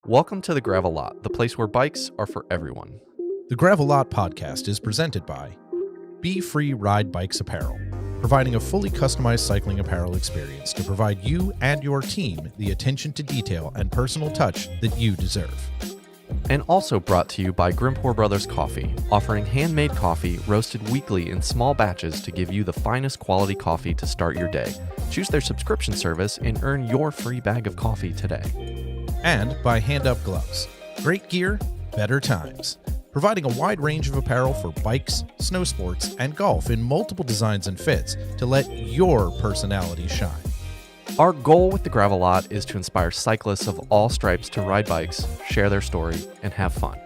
Welcome to the Gravel Lot, the place where bikes are for everyone. The Gravel Lot podcast is presented by Be Free Ride Bikes Apparel, providing a fully customized cycling apparel experience to provide you and your team the attention to detail and personal touch that you deserve. And also brought to you by Grimpour Brothers Coffee, offering handmade coffee roasted weekly in small batches to give you the finest quality coffee to start your day. Choose their subscription service and earn your free bag of coffee today. And by Hand Up Gloves. Great gear, better times. Providing a wide range of apparel for bikes, snow sports, and golf in multiple designs and fits to let your personality shine. Our goal with the Gravel Lot is to inspire cyclists of all stripes to ride bikes, share their story, and have fun.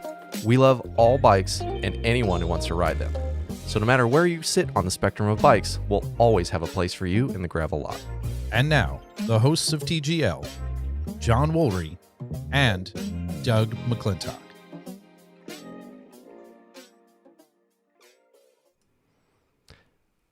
We love all bikes and anyone who wants to ride them. So no matter where you sit on the spectrum of bikes, we'll always have a place for you in the Gravel Lot. And now, the hosts of TGL, John Woolry and Doug McClintock.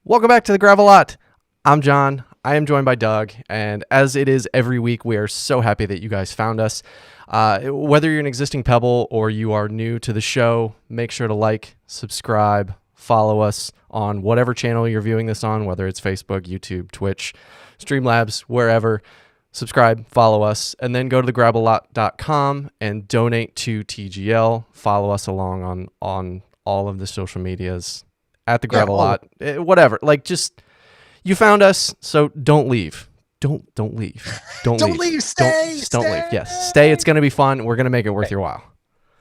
Welcome back to the Gravel Lot. I'm John. I am joined by Doug, and as it is every week, we are so happy that you guys found us. Whether you're an existing Pebble or you are new to the show, make sure to like, subscribe, follow us on whatever channel you're viewing this on, whether it's Facebook, YouTube, Twitch, Streamlabs, wherever. Subscribe, follow us, and then go to thegravellot.com and donate to TGL. Follow us along on all of the social medias at the Gravel Lot, whatever. Like, just, you found us, so don't leave. Don't leave. Don't leave. Stay. Don't leave. Yes, stay. It's going to be fun. We're going to make it worth your while.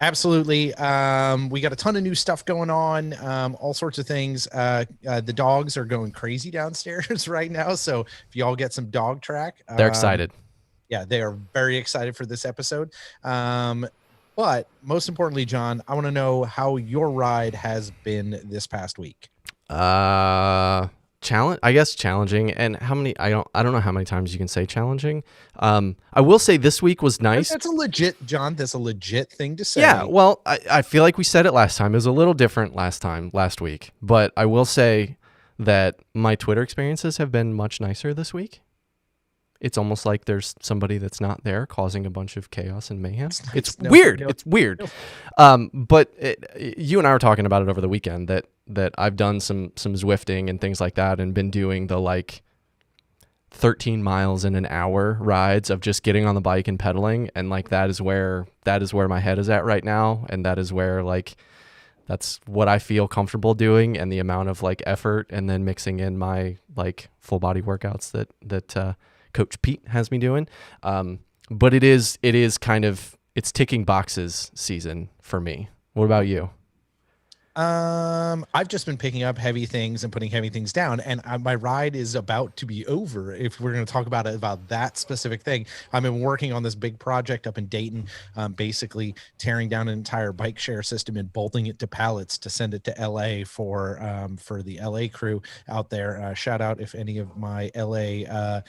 Absolutely. We got a ton of new stuff going on, all sorts of things. The dogs are going crazy downstairs right now. So if y'all get some dog track, They're excited. Yeah, they are very excited for this episode. But most importantly, John, I want to know how your ride has been this past week. Challenging, and how many? I don't know how many times you can say challenging. I will say this week was nice. That's a legit thing to say. Yeah, well, I feel like we said it last time. It was a little different last week, but I will say that my Twitter experiences have been much nicer this week. It's almost like there's somebody that's not there causing a bunch of chaos and mayhem. It's weird. It's weird. But you and I were talking about it over the weekend that I've done some Zwifting and things like that and been doing the like 13 miles in an hour rides of just getting on the bike and pedaling, and like that is where my head is at right now, and that is where That's what I feel comfortable doing, and the amount of like effort, and then mixing in my like full body workouts that Coach Pete has me doing. But it is kind of, it's ticking boxes season for me. What about you? I've just been picking up heavy things and putting heavy things down, and my ride is about to be over. If we're going to talk about that specific thing, I've been working on this big project up in Dayton, basically tearing down an entire bike share system and bolting it to pallets to send it to LA for the LA crew out there. Shout out if any of my LA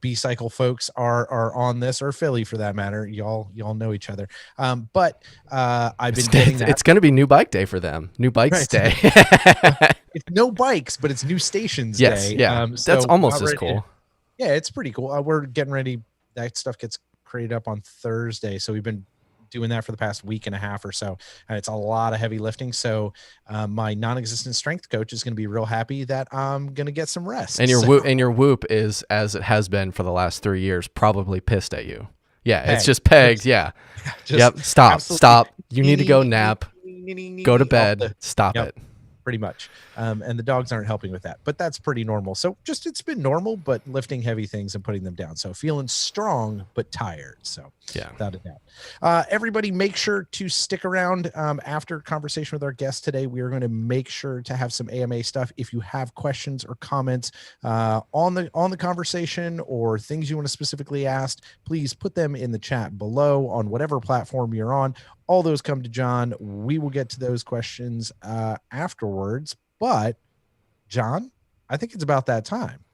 B-cycle folks are on this, or Philly for that matter. Y'all know each other. But I've been getting that. It's going to be new bike day for them. New bikes day. It's no bikes, but it's new stations day. Yeah, that's almost as cool. Yeah, it's pretty cool. We're getting ready. That stuff gets created up on Thursday, so we've been doing that for the past week and a half or so, and it's a lot of heavy lifting. So my non-existent strength coach is going to be real happy that I'm going to get some rest. And your whoop is, as it has been for the last 3 years, probably pissed at you. Yeah, pegged. It's just pegged. Yeah. Yep. Stop. You need to go nap. Go to bed. Stop it. Pretty much. And the dogs aren't helping with that, but that's pretty normal. So just, it's been normal, but lifting heavy things and putting them down. So feeling strong, but tired. So yeah, without a doubt. Everybody make sure to stick around after conversation with our guest today. We are going to make sure to have some AMA stuff. If you have questions or comments on the conversation, or things you want to specifically ask, please put them in the chat below on whatever platform you're on. All those come to John. We will get to those questions afterwards. But John, I think it's about that time.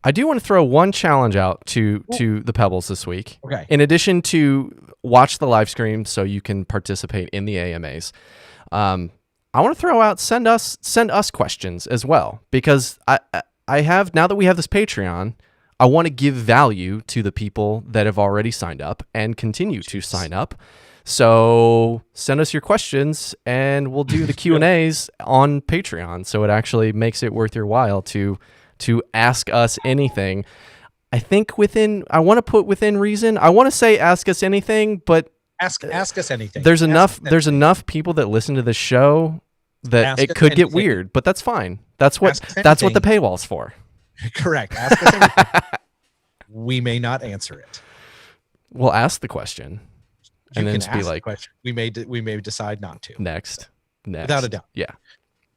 I do want to throw one challenge out to the Pebbles this week. Okay. In addition to watch the live stream so you can participate in the AMAs, I want to throw out, send us questions as well, because I have, now that we have this Patreon, I want to give value to the people that have already signed up and continue to sign up. So send us your questions and we'll do the Q&As on Patreon. So it actually makes it worth your while to ask us anything. I think I want to put within reason. I want to say ask us anything, but ask us anything. There's enough people that listen to the show that it could get weird, but that's fine. That's what the paywall's for. Correct. Ask us anything. We may not answer it. We'll ask the question. And then just be like, we may decide not to. Next, without a doubt. Yeah.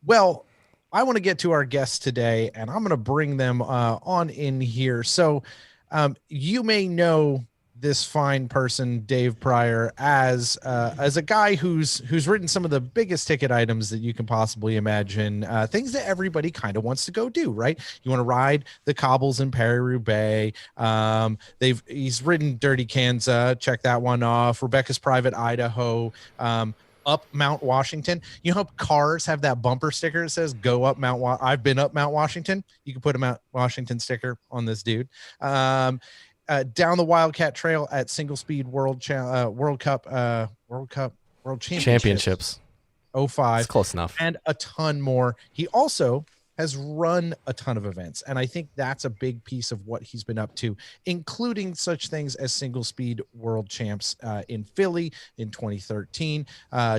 Well, I want to get to our guests today, and I'm going to bring them on in here. So, you may know this fine person, Dave Pryor, as a guy who's written some of the biggest ticket items that you can possibly imagine, things that everybody kind of wants to go do, right? You want to ride the cobbles in Paris-Roubaix. He's ridden Dirty Kansas, check that one off. Rebecca's Private Idaho, up Mount Washington. You know how cars have that bumper sticker that says "Go up Mount I've been up Mount Washington." You can put a Mount Washington sticker on this dude. Down the Wildcat Trail at Single Speed World Championships. 05. It's close enough. And a ton more. He also has run a ton of events, and I think that's a big piece of what he's been up to, including such things as Single Speed World Champs in Philly in 2013,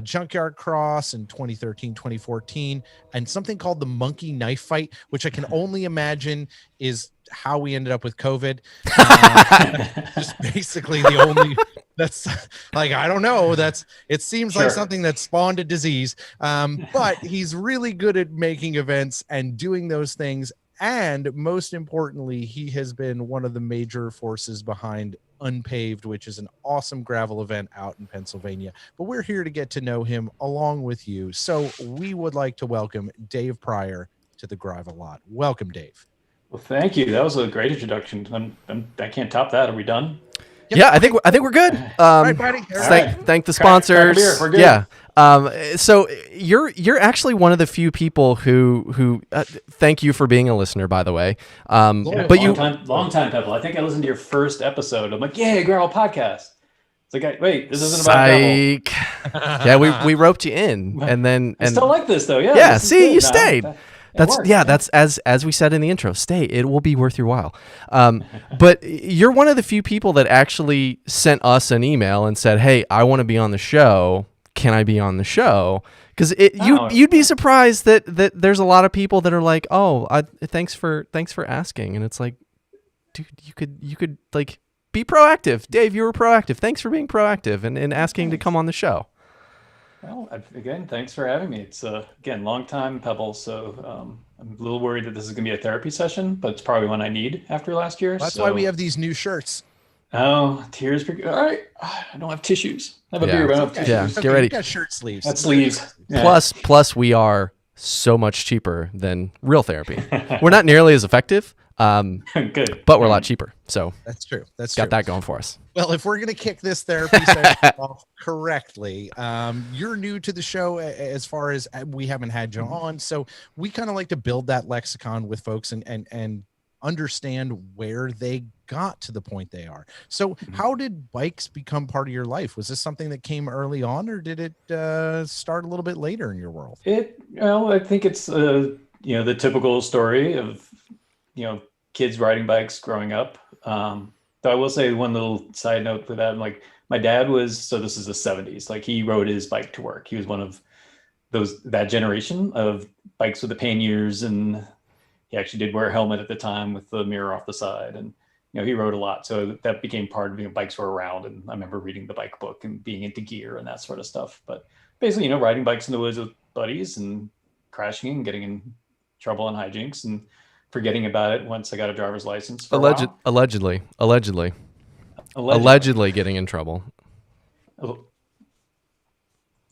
Junkyard Cross in 2013, 2014, and something called the Monkey Knife Fight, which I can only imagine is how we ended up with COVID. Just basically the only, that's like, I don't know, it seems like something that spawned a disease, but he's really good at making events and doing those things. And most importantly, he has been one of the major forces behind Unpaved, which is an awesome gravel event out in Pennsylvania. But we're here to get to know him along with you. So we would like to welcome Dave Pryor to the Gravel Lot. Welcome, Dave. Well, thank you. That was a great introduction. I can't top that. Are we done? Yep. Yeah, I think we're good. All right, buddy. Thank the sponsors. We're good. Yeah. So you're actually one of the few people who thank you for being a listener, by the way. But long time, Pebble. I think I listened to your first episode. I'm like, yeah, Gravel podcast. It's like, wait, this isn't about gravel. Yeah, we roped you in, and I still like this though. Yeah. Yeah. See, you stayed. That's as we said in the intro, stay. It will be worth your while. But you're one of the few people that actually sent us an email and said, "Hey, I want to be on the show. can I be on the show? Because Oh. you'd be surprised that there's a lot of people that are like, oh, thanks for asking, and it's like, dude, you could like be proactive. Dave, you were proactive. Thanks for being proactive and asking to come on the show. Well, again, thanks for having me. It's again, long time Pebble, so I'm a little worried that this is going to be a therapy session, but it's probably one I need after last year. That's why we have these new shirts. Oh, tears. All right, I don't have tissues. I have a beer, but I don't have tissues. Yeah, get ready. You got shirt sleeves. That's sleeves. Yeah. Plus, we are so much cheaper than real therapy. We're not nearly as effective. Good, but we're a lot cheaper. So that's true. That's got that going for us. Well, if we're going to kick this therapy session off correctly, you're new to the show as far as we haven't had you on. So we kind of like to build that lexicon with folks and understand where they got to the point they are. So how did bikes become part of your life? Was this something that came early on, or did it start a little bit later in your world? I think it's, the typical story of, kids riding bikes growing up. Though I will say one little side note for that, like my dad so this is the 70s, like he rode his bike to work. He was one of that generation of bikes with the panniers, and he actually did wear a helmet at the time with the mirror off the side. And, he rode a lot. So that became part of, bikes were around. And I remember reading the bike book and being into gear and that sort of stuff. But basically, riding bikes in the woods with buddies and crashing and getting in trouble on hijinks and forgetting about it once I got a driver's license. Allegedly getting in trouble.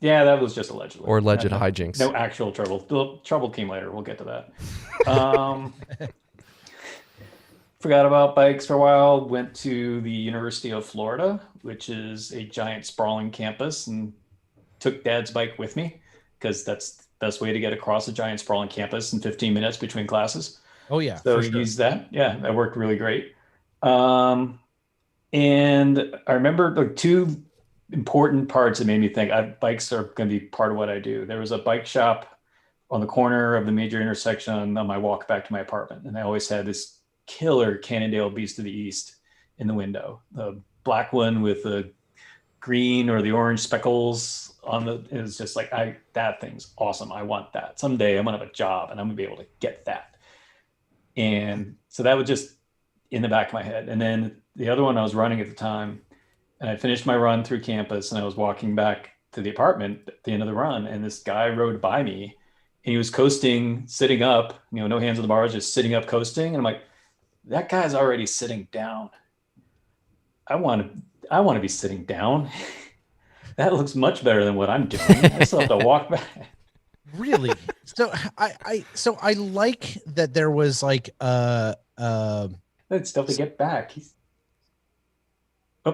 Yeah, that was just allegedly. Or alleged hijinks. No actual trouble. The trouble came later. We'll get to that. Forgot about bikes for a while. Went to the University of Florida, which is a giant sprawling campus, and took Dad's bike with me because that's the best way to get across a giant sprawling campus in 15 minutes between classes. Oh yeah. So we used that. Yeah, that worked really great. And I remember two important parts that made me think bikes are going to be part of what I do. There was a bike shop on the corner of the major intersection on my walk back to my apartment. And I always had this killer Cannondale Beast of the East in the window, the black one with the green or the orange speckles on it was just like, that thing's awesome. I want that. Someday I'm going to have a job and I'm going to be able to get that. And so that was just in the back of my head. And then the other one I was running at the time, and I finished my run through campus and I was walking back to the apartment at the end of the run. And this guy rode by me and he was coasting, sitting up, no hands on the bars, just sitting up, coasting. And I'm like, that guy's already sitting down. I want to be sitting down. That looks much better than what I'm doing. I still have to walk back. Really? So I like that there was like That's stuff to get back.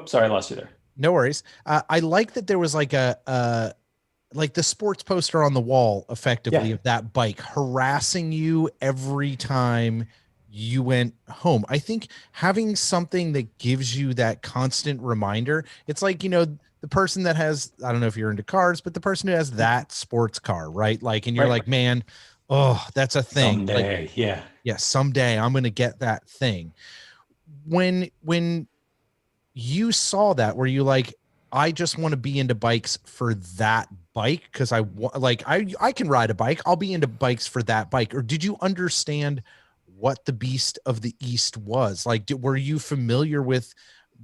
Sorry, I lost you there. No worries. I like that there was like like the sports poster on the wall, effectively, of that bike harassing you every time you went home. I think having something that gives you that constant reminder, it's like, the person that has, I don't know if you're into cars, but the person who has that sports car, right? Like, and you're like, man, oh, that's a thing. Someday, like, yeah, someday I'm going to get that thing. When you saw that, were you like, I just want to be into bikes for that bike? Cause I can ride a bike. I'll be into bikes for that bike. Or did you understand what the Beast of the East was? Like, were you familiar with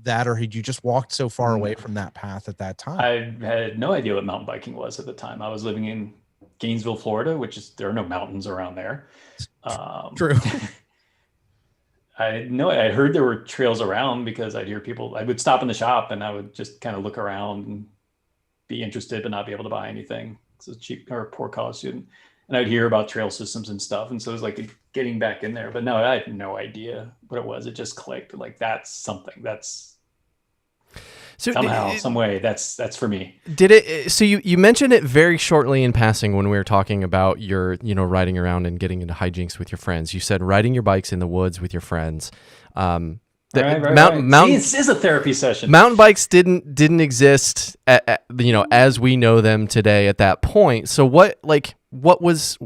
that, or had you just walked so far away from that path at that time? I had no idea what mountain biking was at the time. I was living in Gainesville, Florida, there are no mountains around there. True. I heard there were trails around because I'd hear people. I would stop in the shop and I would just kind of look around and be interested, but not be able to buy anything. It's a cheap or a poor college student. And I'd hear about trail systems and stuff. And so it was like getting back in there, but no, I had no idea what it was. It just clicked. Like, that's something that's somehow, some way that's for me. Did it? So you mentioned it very shortly in passing when we were talking about your, riding around and getting into hijinks with your friends. You said riding your bikes in the woods with your friends. Right. This is a therapy session. Mountain bikes didn't exist as we know them today at that point. So what was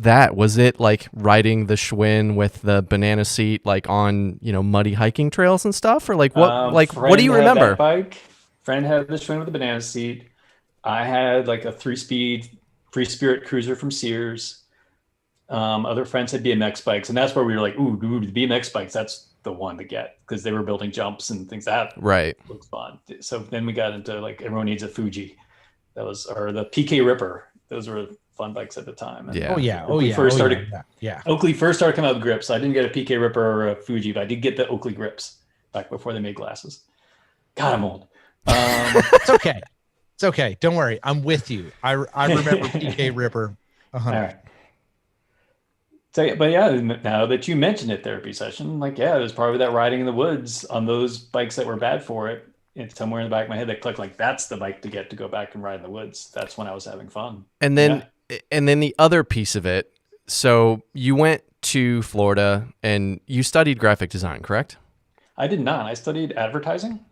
that? Was it like riding the Schwinn with the banana seat, like on, muddy hiking trails and stuff? Or like what do you remember? Friend had the Schwinn with the banana seat. I had like a 3-speed Free Spirit Cruiser from Sears. Other friends had BMX bikes, and that's where we were like, ooh, dude, the BMX bikes, that's the one to get because they were building jumps and things. That Right. looks fun. So then we got into like everyone needs a Fuji. That was, or the PK Ripper. Those were fun bikes at the time. And Yeah. Oakley first started coming out with grips. I didn't get a PK Ripper or a Fuji, but I did get the Oakley grips back before they made glasses. God, I'm old. It's okay. It's okay. Don't worry. I'm with you. I remember PK Ripper. All right. So, but yeah, now that you mentioned it, therapy session, like, yeah, it was probably that riding in the woods on those bikes that were bad for it. It's somewhere in the back of my head that clicked, like, that's the bike to get to go back and ride in the woods. That's when I was having fun. And then, the other piece of it. So you went to Florida and you studied graphic design, correct? I did not. I studied advertising.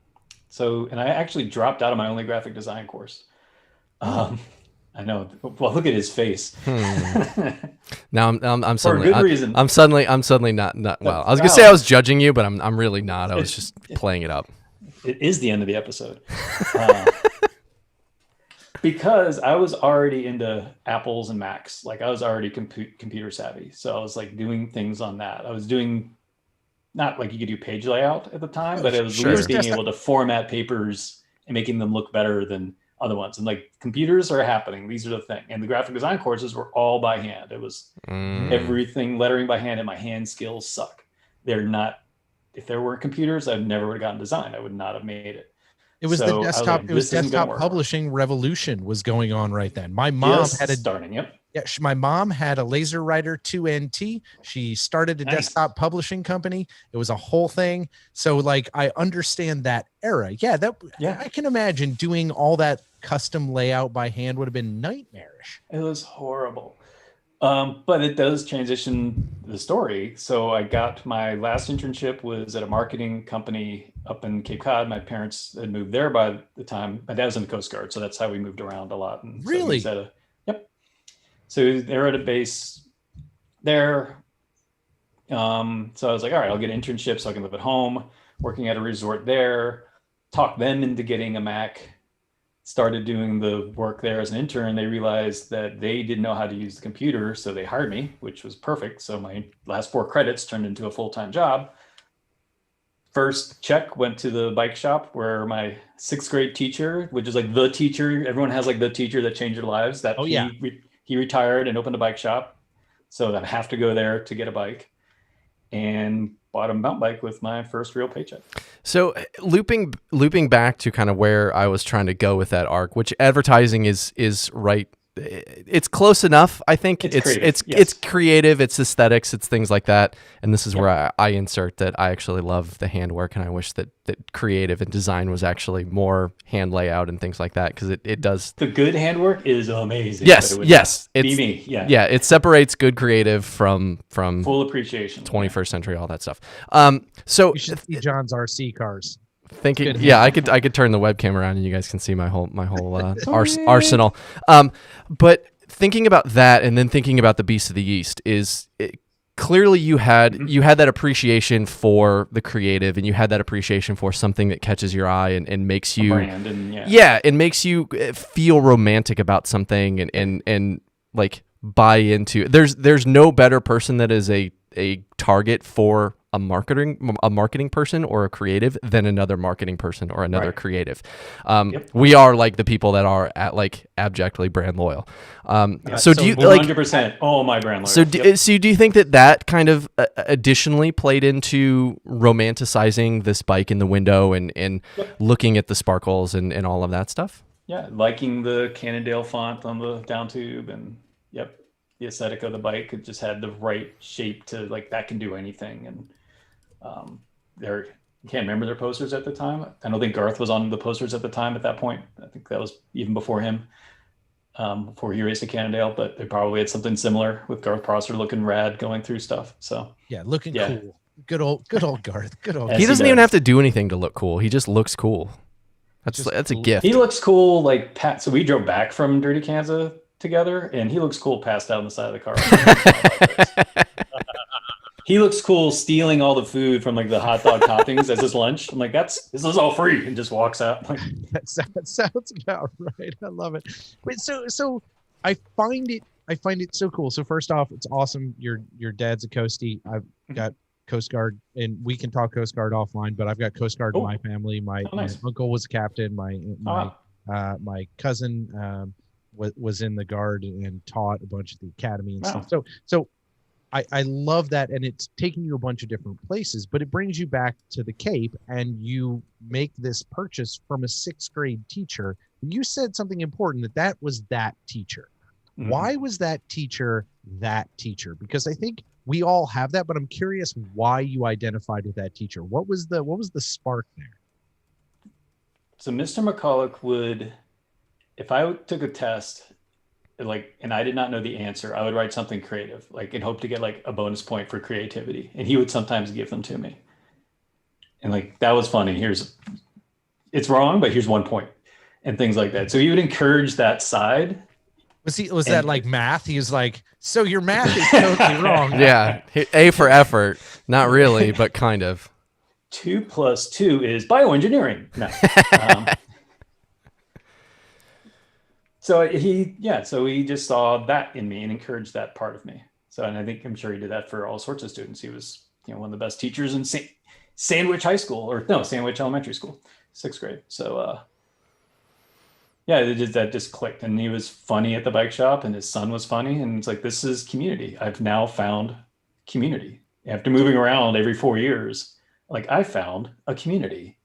So, and I actually dropped out of my only graphic design course. I know. Well, look at his face. Now I'm for a suddenly good reason. I'm suddenly not well. I was gonna say I was judging you, but I'm really not. I was just playing it up. It is the end of the episode. Because I was already into Apples and Macs. Like I was already computer savvy. So I was like doing things on that. I was doing not like you could do page layout at the time, but it was at least being able to format papers and making them look better than other ones. And like computers are happening. These are the thing. And the graphic design courses were all by hand. It was everything lettering by hand, and my hand skills suck. They're not, if there weren't computers, I never would have gotten design. I would not have made it. It was the desktop. It was desktop publishing revolution was going on right then. My mom had a starting. Yep. Yeah, my mom had a Laser Writer 2NT. She started a desktop publishing company. It was a whole thing. So like, I understand that era. Yeah, I can imagine doing all that custom layout by hand would have been nightmarish. It was horrible. But it does transition the story. So I got my last internship was at a marketing company up in Cape Cod. My parents had moved there by the time. My dad was in the Coast Guard, so that's how we moved around a lot. And really? So yep. So they're at a base there. So I was like, all right, I'll get an internship so I can live at home, working at a resort there, talk them into getting a Mac. Started doing the work there as an intern. They realized that they didn't know how to use the computer, so they hired me, which was perfect. So my last 4 credits turned into a full-time job. First check went to the bike shop where my 6th grade teacher, which is like the teacher, everyone has like the teacher that changed their lives. That he retired and opened a bike shop, so I have to go there to get a bike, and bought a mountain bike with my first real paycheck. So looping back to kind of where I was trying to go with that arc, which advertising is right. It's close enough. I think it's creative, it's aesthetics, it's things like that. And this is where I insert that I actually love the handwork, and I wish that creative and design was actually more hand layout and things like that, because it does. The good handwork is amazing. Yes, it's me. Yeah, it separates good creative from full appreciation, 21st century, all that stuff. So you should see John's RC cars. Thinking, I could turn the webcam around and you guys can see my whole arsenal. But thinking about that, and then thinking about the Beast of the East, clearly you had that appreciation for the creative, and you had that appreciation for something that catches your eye and makes you it makes you feel romantic about something and like buy into. There's no better person that is a target for a marketing person or a creative than another marketing person or another creative. We are like the people that are at like abjectly brand loyal. So do you 100%? Oh, my brand loyal. So do you think that kind of additionally played into romanticizing this bike in the window and looking at the sparkles and all of that stuff? Yeah, liking the Cannondale font on the down tube, and the aesthetic of the bike. It just had the right shape to like that can do anything. And I can't remember their posters at the time. I don't think Garth was on the posters at the time at that point. I think that was even before him, before he raced a Cannondale, but they probably had something similar with Garth Prosser looking rad going through stuff. So looking cool. Good old Garth. Good old. He doesn't even have to do anything to look cool. He just looks cool. That's a gift. He looks cool. Like so we drove back from Dirty Kansas together, and he looks cool passed out on the side of the car. he looks cool stealing all the food from like the hot dog toppings as his lunch. I'm like, this is all free, and just walks out. Like, That sounds about right. I love it. Wait, so I find it so cool. So first off, it's awesome. Your dad's a Coastie. I've got Coast Guard, and we can talk Coast Guard offline, but I've got Coast Guard in my family. My nice. uncle was a captain. My cousin was in the Guard and taught a bunch at the academy and stuff. So I love that, and it's taking you a bunch of different places, but it brings you back to the Cape, and you make this purchase from a 6th grade teacher. You said something important, that was that teacher. Mm-hmm. Why was that teacher that teacher? Because I think we all have that, but I'm curious why you identified with that teacher. What was the spark there? So Mr. McCulloch would, if I took a test, and I did not know the answer, I would write something creative, and hope to get like a bonus point for creativity. And he would sometimes give them to me. And that was funny. It's wrong, but here's 1 point, and things like that. So he would encourage that side. Was that like math? He was like, so your math is totally wrong. Yeah. A for effort. Not really, but kind of. 2 + 2 is bioengineering. No. So he just saw that in me and encouraged that part of me. So, and I'm sure he did that for all sorts of students. He was, one of the best teachers in Sandwich Elementary School, 6th grade. So, that just clicked, and he was funny at the bike shop, and his son was funny. And it's like, this is community. I've now found community after moving around every 4 years. I found a community.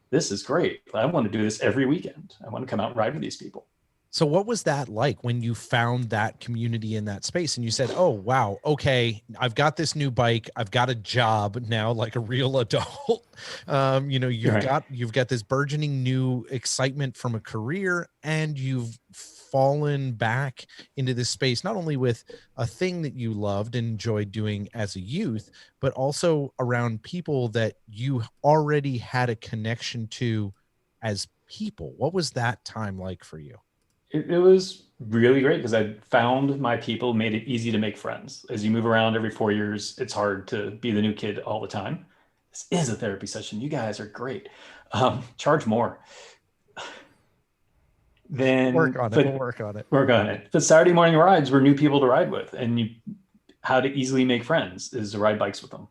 This is great. I want to do this every weekend. I want to come out and ride with these people. So what was that like when you found that community in that space and you said, oh, wow, okay, I've got this new bike. I've got a job now, like a real adult. You've got this burgeoning new excitement from a career, and you've fallen back into this space, not only with a thing that you loved and enjoyed doing as a youth, but also around people that you already had a connection to as people. What was that time like for you? It was really great because I found my people, made it easy to make friends. As you move around every 4 years, it's hard to be the new kid all the time. This is a therapy session. You guys are great. Charge more. Then We'll work on it. The Saturday morning rides were new people to ride with, and how to easily make friends is to ride bikes with them.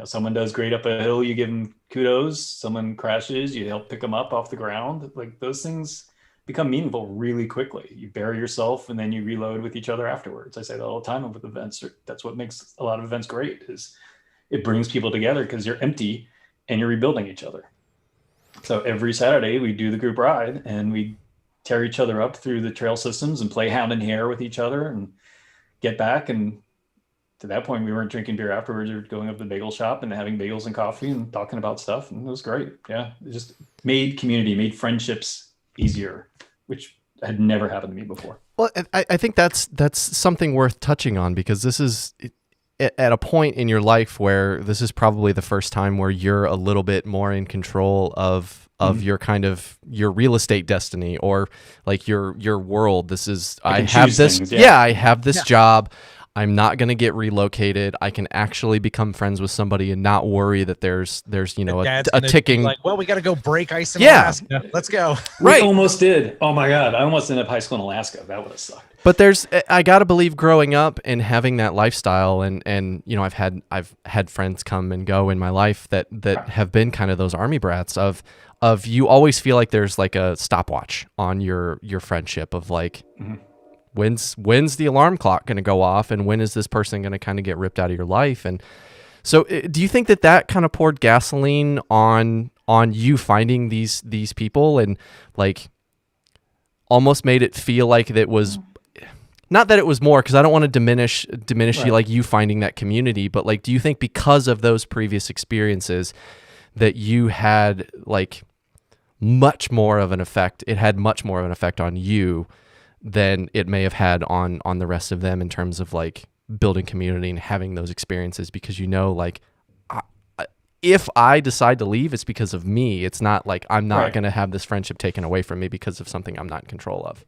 Someone does great up a hill, you give them kudos. Someone crashes, you help pick them up off the ground. Those things become meaningful really quickly. You bury yourself and then you reload with each other afterwards. I say that all the time with events. That's what makes a lot of events great, is it brings people together because you're empty and you're rebuilding each other. So every Saturday we do the group ride and we tear each other up through the trail systems and play hound and hare with each other and get back. And to that point, we weren't drinking beer afterwards. We were going up to the bagel shop and having bagels and coffee and talking about stuff. And it was great. Yeah. It just made community, made friendships easier, which had never happened to me before. Well, I think that's something worth touching on, because this is at a point in your life where this is probably the first time where you're a little bit more in control of your kind of your real estate destiny, or your world. This is, I have this job. I'm not going to get relocated. I can actually become friends with somebody and not worry that there's a ticking. Well, we got to go break ice in Alaska. Let's go. Right. We almost did. Oh my God. I almost ended up high school in Alaska. That would have sucked. But I got to believe, growing up and having that lifestyle, and I've had friends come and go in my life that have been kind of those army brats of you always feel like there's like a stopwatch on your friendship of mm-hmm. When's the alarm clock going to go off, and when is this person going to kind of get ripped out of your life? And so do you think that kind of poured gasoline on you finding these people, and almost made it feel like that was, not that it was more, because I don't want to diminish right. You finding that community, but do you think because of those previous experiences that you had much more of an effect, it had much more of an effect on you than it may have had on the rest of them, in terms of building community and having those experiences? Because if I decide to leave, it's because of me. It's not I'm not right. going to have this friendship taken away from me because of something I'm not in control of.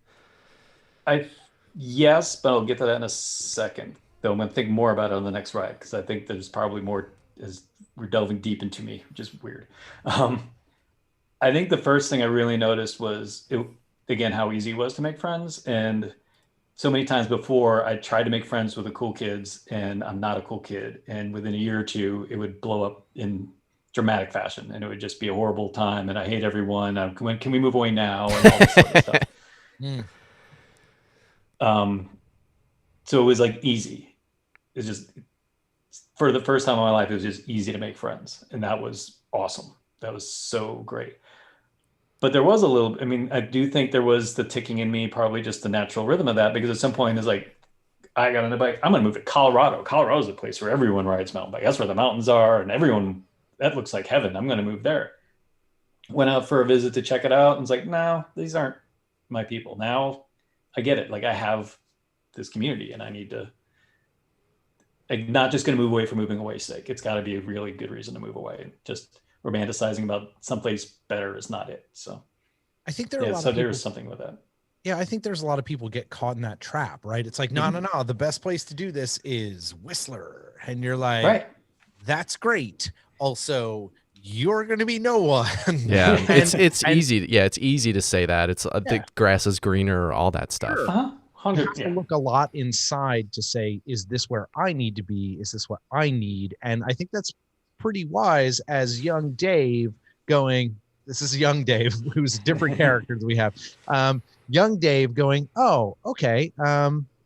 Yes, but I'll get to that in a second. though I'm going to think more about it on the next ride because I think there's probably more as we're delving deep into me, which is weird. Um, I think the first thing I really noticed was again how easy it was to make friends, and so many times before I tried to make friends with the cool kids, and I'm not a cool kid, and within a year or two it would blow up in dramatic fashion, and it would just be a horrible time, and I hate everyone. Can we move away now? And all this sort of stuff. Mm. Um, so it was like easy. It's just for the first time in my life, it was just easy to make friends, and that was awesome. That was so great. But there was a little, I mean, I do think there was the ticking in me, probably just the natural rhythm of that, because at some point it's like, I got on a bike, I'm going to move to Colorado. Colorado's a place where everyone rides mountain bike. That's where the mountains are, and everyone, that looks like heaven. I'm going to move there. Went out for a visit to check it out, and it's like, no, these aren't my people. Now I get it. Like I have this community, and I need to, like, not just going to move away for moving away sake. It's got to be a really good reason to move away. Just romanticizing about someplace better is not it. So I think there are a lot so of people, there's something with that. yeah, I think there's a lot of people get caught in that trap, right? It's like, no, the best place to do this is Whistler. And you're like, Right. that's great. Also, you're going to be no one. Yeah, it's and easy. Yeah, it's easy to say that. It's the grass is greener, all that stuff. Sure. Uh-huh. You 100. have to look a lot inside to say, is this where I need to be? Is this what I need? And I think that's pretty wise as young Dave going, this is young Dave, who's a different character that we have. Young Dave going, oh, okay.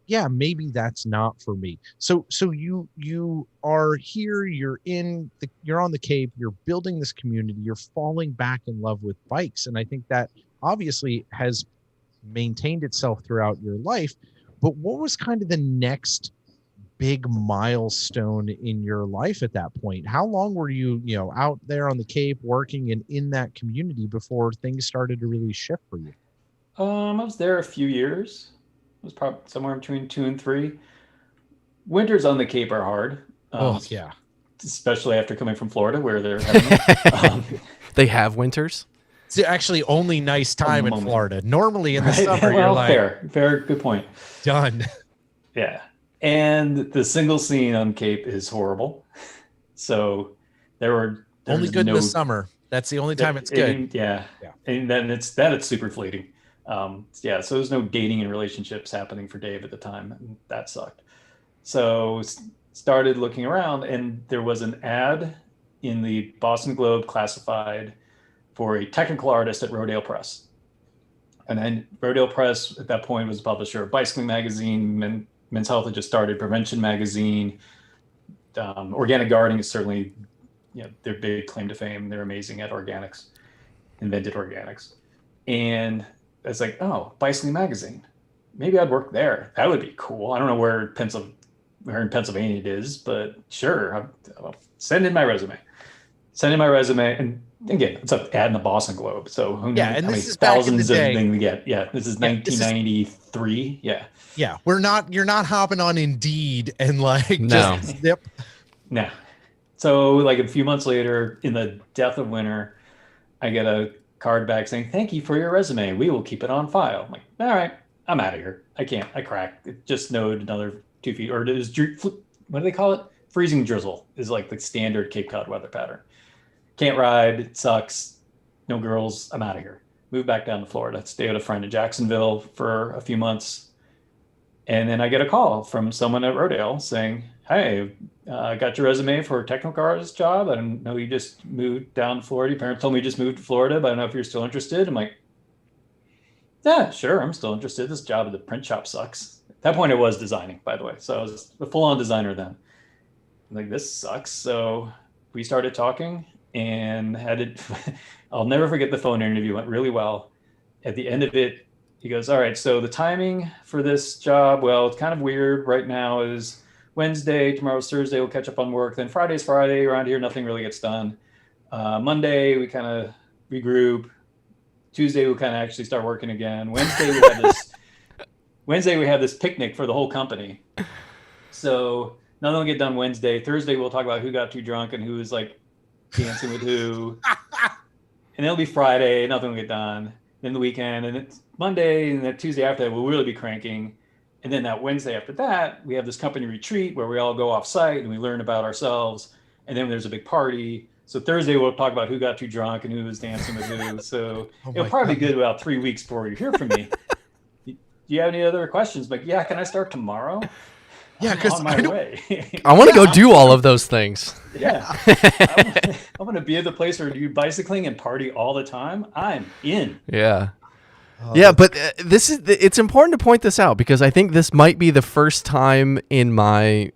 Yeah, maybe that's not for me. So you are here, you're on the Cape, you're building this community, you're falling back in love with bikes. And I think that obviously has maintained itself throughout your life. But what was kind of the next big milestone in your life at that point? How long were you out there on the Cape working and in that community before things started to really shift for you? I was there a few years. It was probably somewhere between 2 and 3. Winters on the Cape are hard. Yeah. Especially after coming from Florida where they're having They have winters. It's actually only nice time in Florida. Normally in the summer, well, you're like, fair, good point. Done. Yeah. And the single scene on Cape is horrible. So there only good in the summer. That's the only time it's good. Yeah. And then it's super fleeting. So there's no dating and relationships happening for Dave at the time. And that sucked. So started looking around, and there was an ad in the Boston Globe classified for a technical artist at Rodale Press. And then Rodale Press at that point was a publisher of Bicycling Magazine, Men's Health had just started, Prevention Magazine. Organic gardening is certainly, their big claim to fame. They're amazing at organics, invented organics. And it's like, oh, Bicycling Magazine. Maybe I'd work there. That would be cool. I don't know where in Pennsylvania it is, but sure, I'll send in my resume. And again, it's an ad in the Boston Globe. So who knows how many thousands of things we get. Yeah, this is 1993. Yeah, you're not hopping on Indeed and just zip. No. So like a few months later, in the depth of winter, I get a card back saying, "Thank you for your resume. We will keep it on file." I'm like, all right, I'm out of here. I can't. I cracked. It just snowed another 2 feet. Or what do they call it? Freezing drizzle is like the standard Cape Cod weather pattern. Can't ride. It sucks. No girls. I'm out of here. Move back down to Florida. Stay with a friend in Jacksonville for a few months. And then I get a call from someone at Rodale saying, "Hey, I got your resume for a technical artist job. I don't know you just moved down to Florida. Your parents told me you just moved to Florida, but I don't know if you're still interested." I'm like, "Yeah, sure. I'm still interested. This job at the print shop sucks." At that point, I was designing, by the way. So I was a full-on designer then. I'm like, this sucks. So we started talking and I'll never forget the phone interview. Went really well. At the end of it, he goes, "All right, so the timing for this job, well, it's kind of weird. Right now is Wednesday, tomorrow's Thursday, we'll catch up on work. Then Friday's Friday, around here, nothing really gets done. Monday, we kind of regroup. Tuesday, we'll kind of actually start working again. Wednesday, we have this picnic for the whole company. So nothing will get done Wednesday. Thursday, we'll talk about who got too drunk and who was like dancing with who. And it'll be Friday, nothing will get done. Then the weekend, and it's Monday, and then Tuesday after that, we'll really be cranking. And then that Wednesday after that, we have this company retreat where we all go off site and we learn about ourselves. And then there's a big party. So Thursday we'll talk about who got too drunk and who was dancing with who. So it'll probably be good about 3 weeks before you hear from me. Do you have any other questions? Like, yeah, can I start tomorrow? Yeah, because on my way. I want to go do all of those things. Yeah. I'm going to be at the place where you bicycling and party all the time. I'm in. Yeah. Yeah, but it's important to point this out because I think this might be the first time in my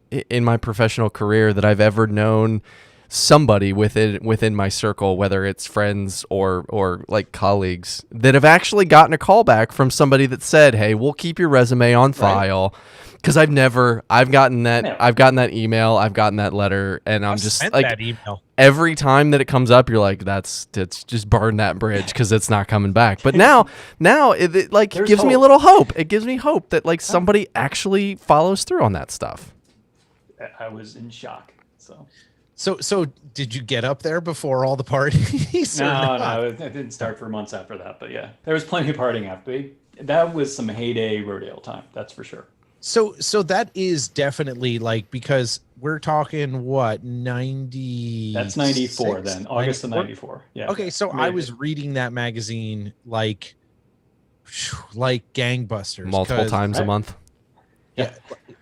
professional career that I've ever known somebody within my circle, whether it's friends or like colleagues, that have actually gotten a call back from somebody that said, "Hey, we'll keep your resume on file." Because I've gotten that email, I've gotten that letter, and I'm just like, that email. Every time that it comes up, you're like, that's just burn that bridge because it's not coming back. But now it like There's gives me a hope. little hope. It gives me hope that like somebody actually follows through on that stuff. I was in shock. So did you get up there before all the parties? No, it didn't start for months after that. But yeah, there was plenty of partying after. That was some heyday rodeo time. That's for sure. So that is definitely like, because we're talking what, 90? That's 94 then, August of 94. Yeah. Okay, so I was reading that magazine like gangbusters. Multiple times a month. Yeah.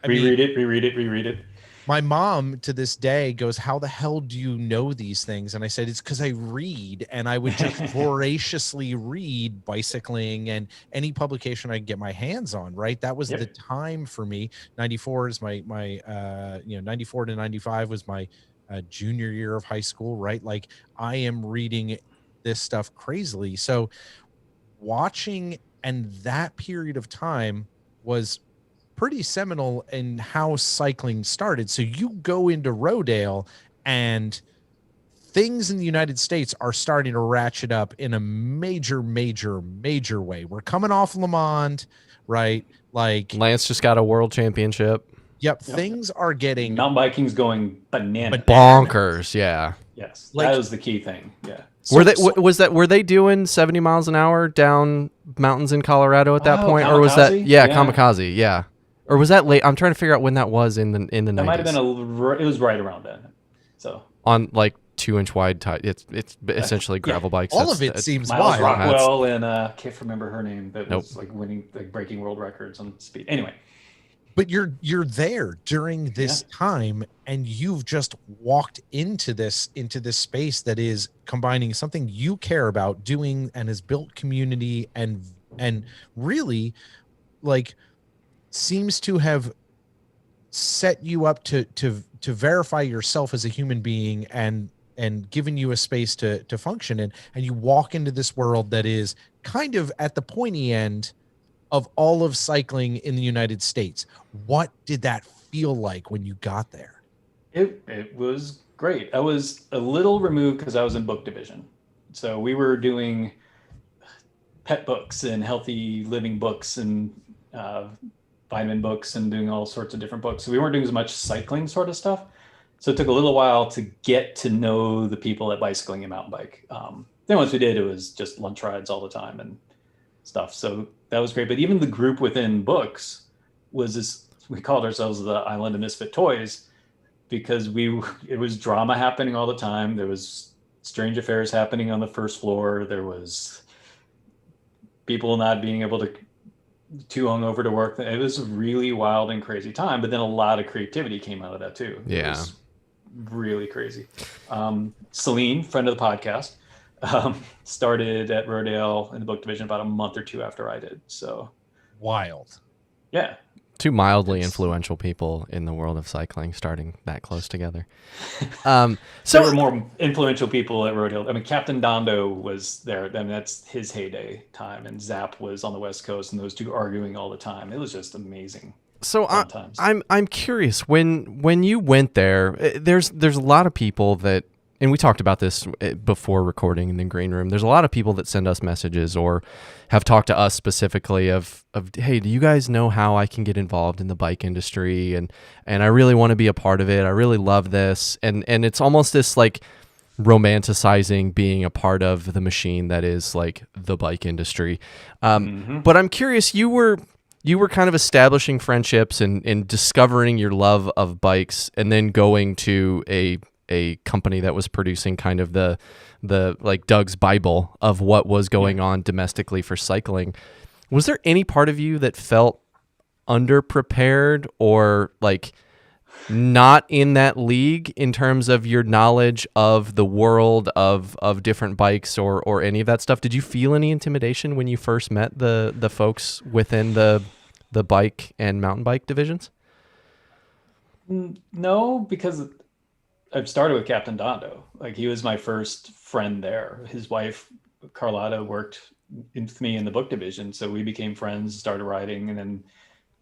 Reread it. My mom to this day goes, "How the hell do you know these things?" And I said, "It's because I read, and I would just voraciously read bicycling and any publication I could get my hands on." Right, that was the time for me. 94 is my 94 to 95 was my junior year of high school. Right, like I am reading this stuff crazily. So watching, and that period of time was pretty seminal in how cycling started. So you go into Rodale and things in the United States are starting to ratchet up in a major way. We're coming off Le Mans, right? Like Lance just got a world championship. Yep. Things are getting mountain biking's going bananas. Bonkers. Yeah. Yes. Like, that was the key thing. Yeah. Were they doing 70 miles an hour down mountains in Colorado at that point? Kamikaze? Or was that Kamikaze? Yeah. Or was that late? I'm trying to figure out when that was in the 90s. That might have been it was right around then. So on like 2-inch wide it's essentially gravel bikes. All of it seems Miles wild. Rockwell and can't remember her name, but was like winning, like breaking world records on speed. Anyway. But you're there during this time, and you've just walked into this space that is combining something you care about doing and has built community and really like seems to have set you up to verify yourself as a human being and given you a space to function in. And you walk into this world that is kind of at the pointy end of all of cycling in the United States. What did that feel like when you got there? It was great. I was a little removed because I was in book division. So we were doing pet books and healthy living books and vitamin books and doing all sorts of different books. So we weren't doing as much cycling sort of stuff. So it took a little while to get to know the people at Bicycling and Mountain Bike. Then once we did, it was just lunch rides all the time and stuff. So that was great. But even the group within books was this, we called ourselves the Island of Misfit Toys because it was drama happening all the time. There was strange affairs happening on the first floor. There was people not being able to too hungover to work. It was a really wild and crazy time, but then a lot of creativity came out of that too. Yeah. It was really crazy. Celine, friend of the podcast, started at Rodale in the book division about a month or two after I did. So wild. Yeah. Two mildly influential people in the world of cycling starting that close together. So there were more influential people at Rodale. I mean, Captain Dondo was there. I mean, that's his heyday time. And Zap was on the West Coast, and those two arguing all the time. It was just amazing. So I'm curious, when you went there, there's a lot of people that, and we talked about this before recording in the green room, there's a lot of people that send us messages or have talked to us specifically of hey, do you guys know how I can get involved in the bike industry? And I really want to be a part of it. I really love this. And it's almost this like romanticizing being a part of the machine that is like the bike industry. But I'm curious, you were you were kind of establishing friendships and discovering your love of bikes, and then going to a company that was producing kind of the like Doug's Bible of what was going on domestically for cycling. Was there any part of you that felt underprepared or like not in that league in terms of your knowledge of the world of different bikes or any of that stuff? Did you feel any intimidation when you first met the folks within the bike and mountain bike divisions? No, because I've started with Captain Dondo. Like he was my first friend there. His wife Carlotta worked with me in the book division, so we became friends, started riding, and then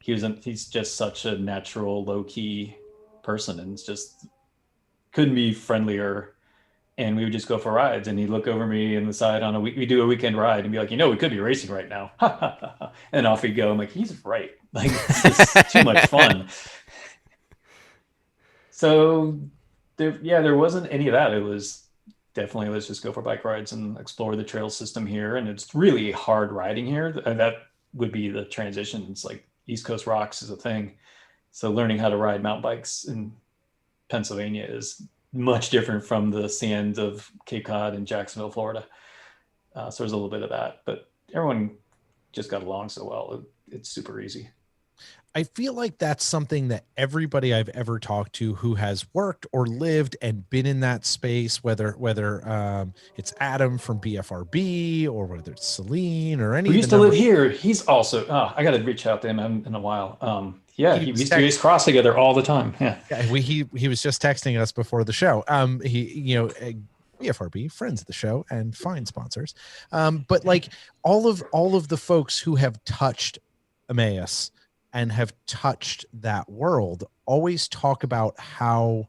he's just such a natural, low key person, and it's just couldn't be friendlier. And we would just go for rides, and he'd look over me in the side on a week. We do a weekend ride, and be like, we could be racing right now, and off we go. I'm like, he's right. Like it's just too much fun. So there wasn't any of that. It was definitely let's just go for bike rides and explore the trail system here. And it's really hard riding here. That would be the transition. It's like East Coast rocks is a thing. So learning how to ride mountain bikes in Pennsylvania is much different from the sands of Cape Cod and Jacksonville, Florida. So there's a little bit of that, but everyone just got along so well. It's super easy. I feel like that's something that everybody I've ever talked to who has worked or lived and been in that space, whether it's Adam from BFRB or whether it's Celine or any who of used the to live numbers. here. He's also, I got to reach out to him in a while. Yeah, He we was used to race cross together all the time. Yeah. he was just texting us before the show. BFRB, friends of the show and fine sponsors. But like all of the folks who have touched Emmaus and have touched that world always talk about how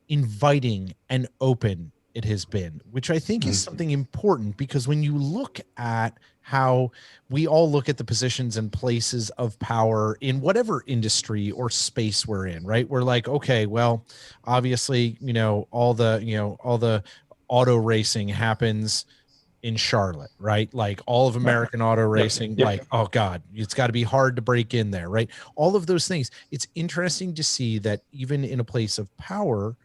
inviting and open it has been, which I think is something important, because when you look at how we all look at the positions and places of power in whatever industry or space we're in, right? We're like, okay, well, obviously, all the auto racing happens in Charlotte, right? Like all of American auto racing, Yep. like, oh God, it's got to be hard to break in there, right? All of those things. It's interesting to see that even in a place of power,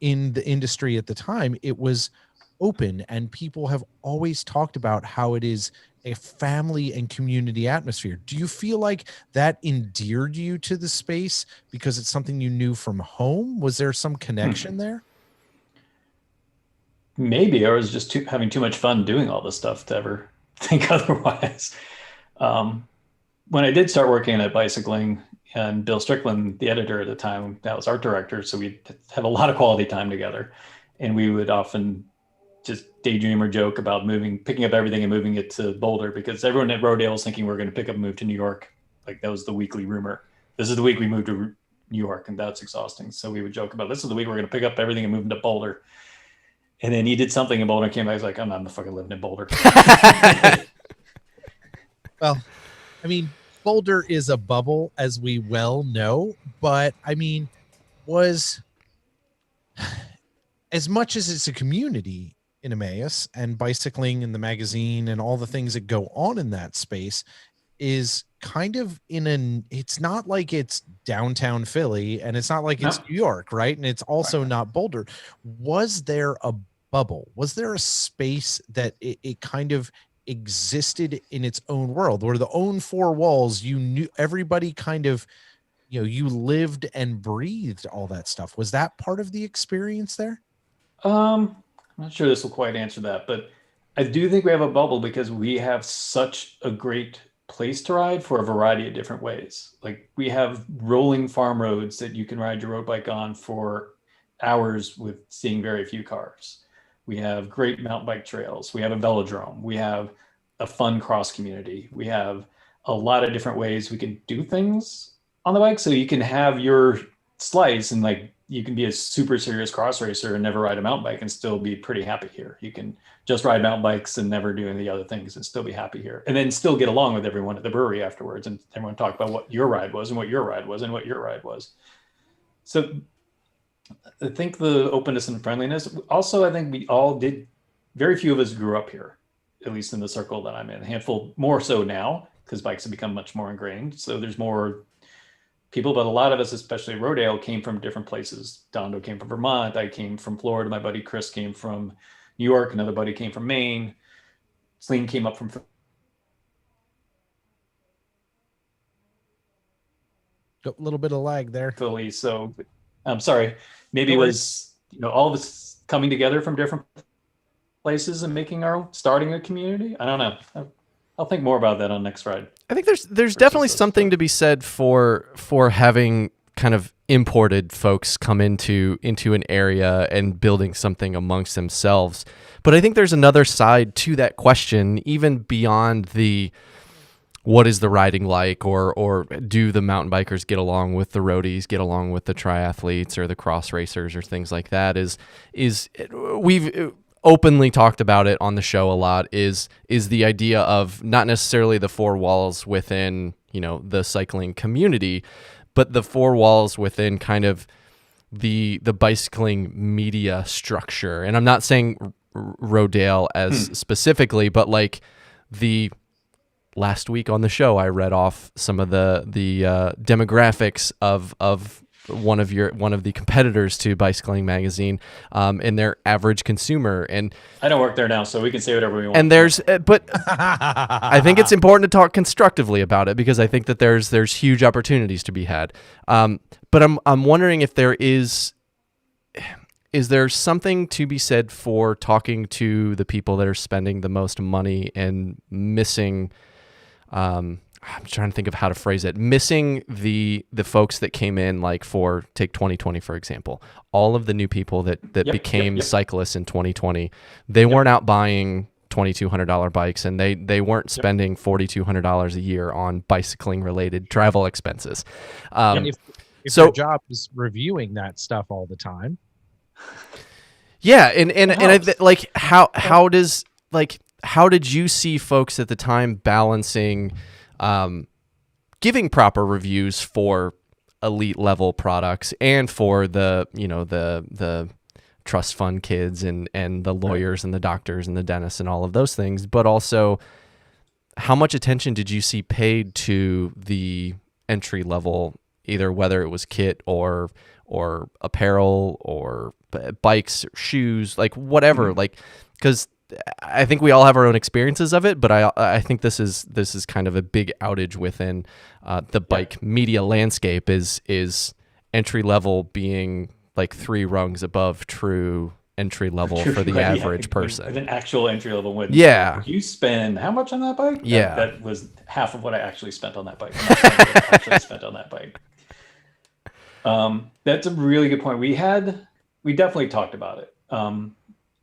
in the industry at the time, it was open, and people have always talked about how it is a family and community atmosphere. Do you feel like that endeared you to the space because it's something you knew from home? Was there some connection there? Maybe I was just having too much fun doing all this stuff to ever think otherwise. Um, when I did start working at bicycling, and Bill Strickland, the editor at the time, that was art director, so we'd have a lot of quality time together, and we would often just daydream or joke about picking up everything and moving it to Boulder, because everyone at Rodale was thinking we were going to pick up and move to New York. Like that was the weekly rumor. This is the week we moved to New York, and that's exhausting. So we would joke about this is the week we're going to pick up everything and move into Boulder. And then he did something in Boulder and came back. He's like, I'm not fucking living in Boulder. Well, I mean, Boulder is a bubble, as we well know, but I mean, was as much as it's a community in Emmaus, and bicycling and the magazine and all the things that go on in that space is kind of it's not like it's downtown Philly, and it's not like it's New York, right? And it's also not Boulder. Was there a bubble? Was there a space that it kind of existed in its own world, where the own four walls, you knew everybody kind of, you lived and breathed all that stuff? Was that part of the experience there? I'm not sure this will quite answer that, but I do think we have a bubble because we have such a great place to ride for a variety of different ways. Like we have rolling farm roads that you can ride your road bike on for hours with seeing very few cars. We have great mountain bike trails. We have a velodrome. We have a fun cross community. We have a lot of different ways we can do things on the bike. So you can have your slice, and like you can be a super serious cross racer and never ride a mountain bike and still be pretty happy here. You can just ride mountain bikes and never do any other things and still be happy here, and then still get along with everyone at the brewery afterwards, and everyone talk about what your ride was and what your ride was and what your ride was. So I think the openness and friendliness. Also, I think we all did. Very few of us grew up here, at least in the circle that I'm in. A handful more so now, because bikes have become much more ingrained. So there's more people, but a lot of us, especially Rodale, came from different places. Dondo came from Vermont. I came from Florida. My buddy Chris came from New York. Another buddy came from Maine. Celine came up from A little bit of lag there. Philly. So I'm sorry. Maybe No it worries. was, all of us coming together from different places and starting a community. I don't know. I'll think more about that on next ride. I think there's definitely something to be said for having kind of imported folks come into an area and building something amongst themselves. But I think there's another side to that question, even beyond the what is the riding like, or do the mountain bikers get along with the roadies, get along with the triathletes or the cross racers or things like that, is we've openly talked about it on the show a lot, is the idea of not necessarily the four walls within, the cycling community, but the four walls within kind of the bicycling media structure. And I'm not saying Rodale as specifically, but like the last week on the show, I read off some of the demographics of one of the competitors to Bicycling Magazine, and their average consumer. And I don't work there now, so we can say whatever we want. And but I think it's important to talk constructively about it, because I think that there's huge opportunities to be had. But I'm wondering if there is there something to be said for talking to the people that are spending the most money and missing, I'm trying to think of how to phrase it, missing the folks that came in, like take 2020, for example. All of the new people that became cyclists in 2020, they weren't out buying $2,200 bikes, and they weren't spending $4,200 a year on bicycling related travel expenses. If your job is reviewing that stuff all the time. Yeah, and how did you see folks at the time balancing giving proper reviews for elite level products and for the trust fund kids and the lawyers and the doctors and the dentists and all of those things, but also how much attention did you see paid to the entry level, either whether it was kit or apparel or bikes or shoes, like whatever, like, because I think we all have our own experiences of it, but I think this is kind of a big outage within the bike media landscape, is entry level being like 3 rungs above true entry level for the average person. An actual entry level win. Yeah. You spend how much on that bike? Yeah. That was half of what I actually spent on that bike. That's a really good point. We definitely talked about it.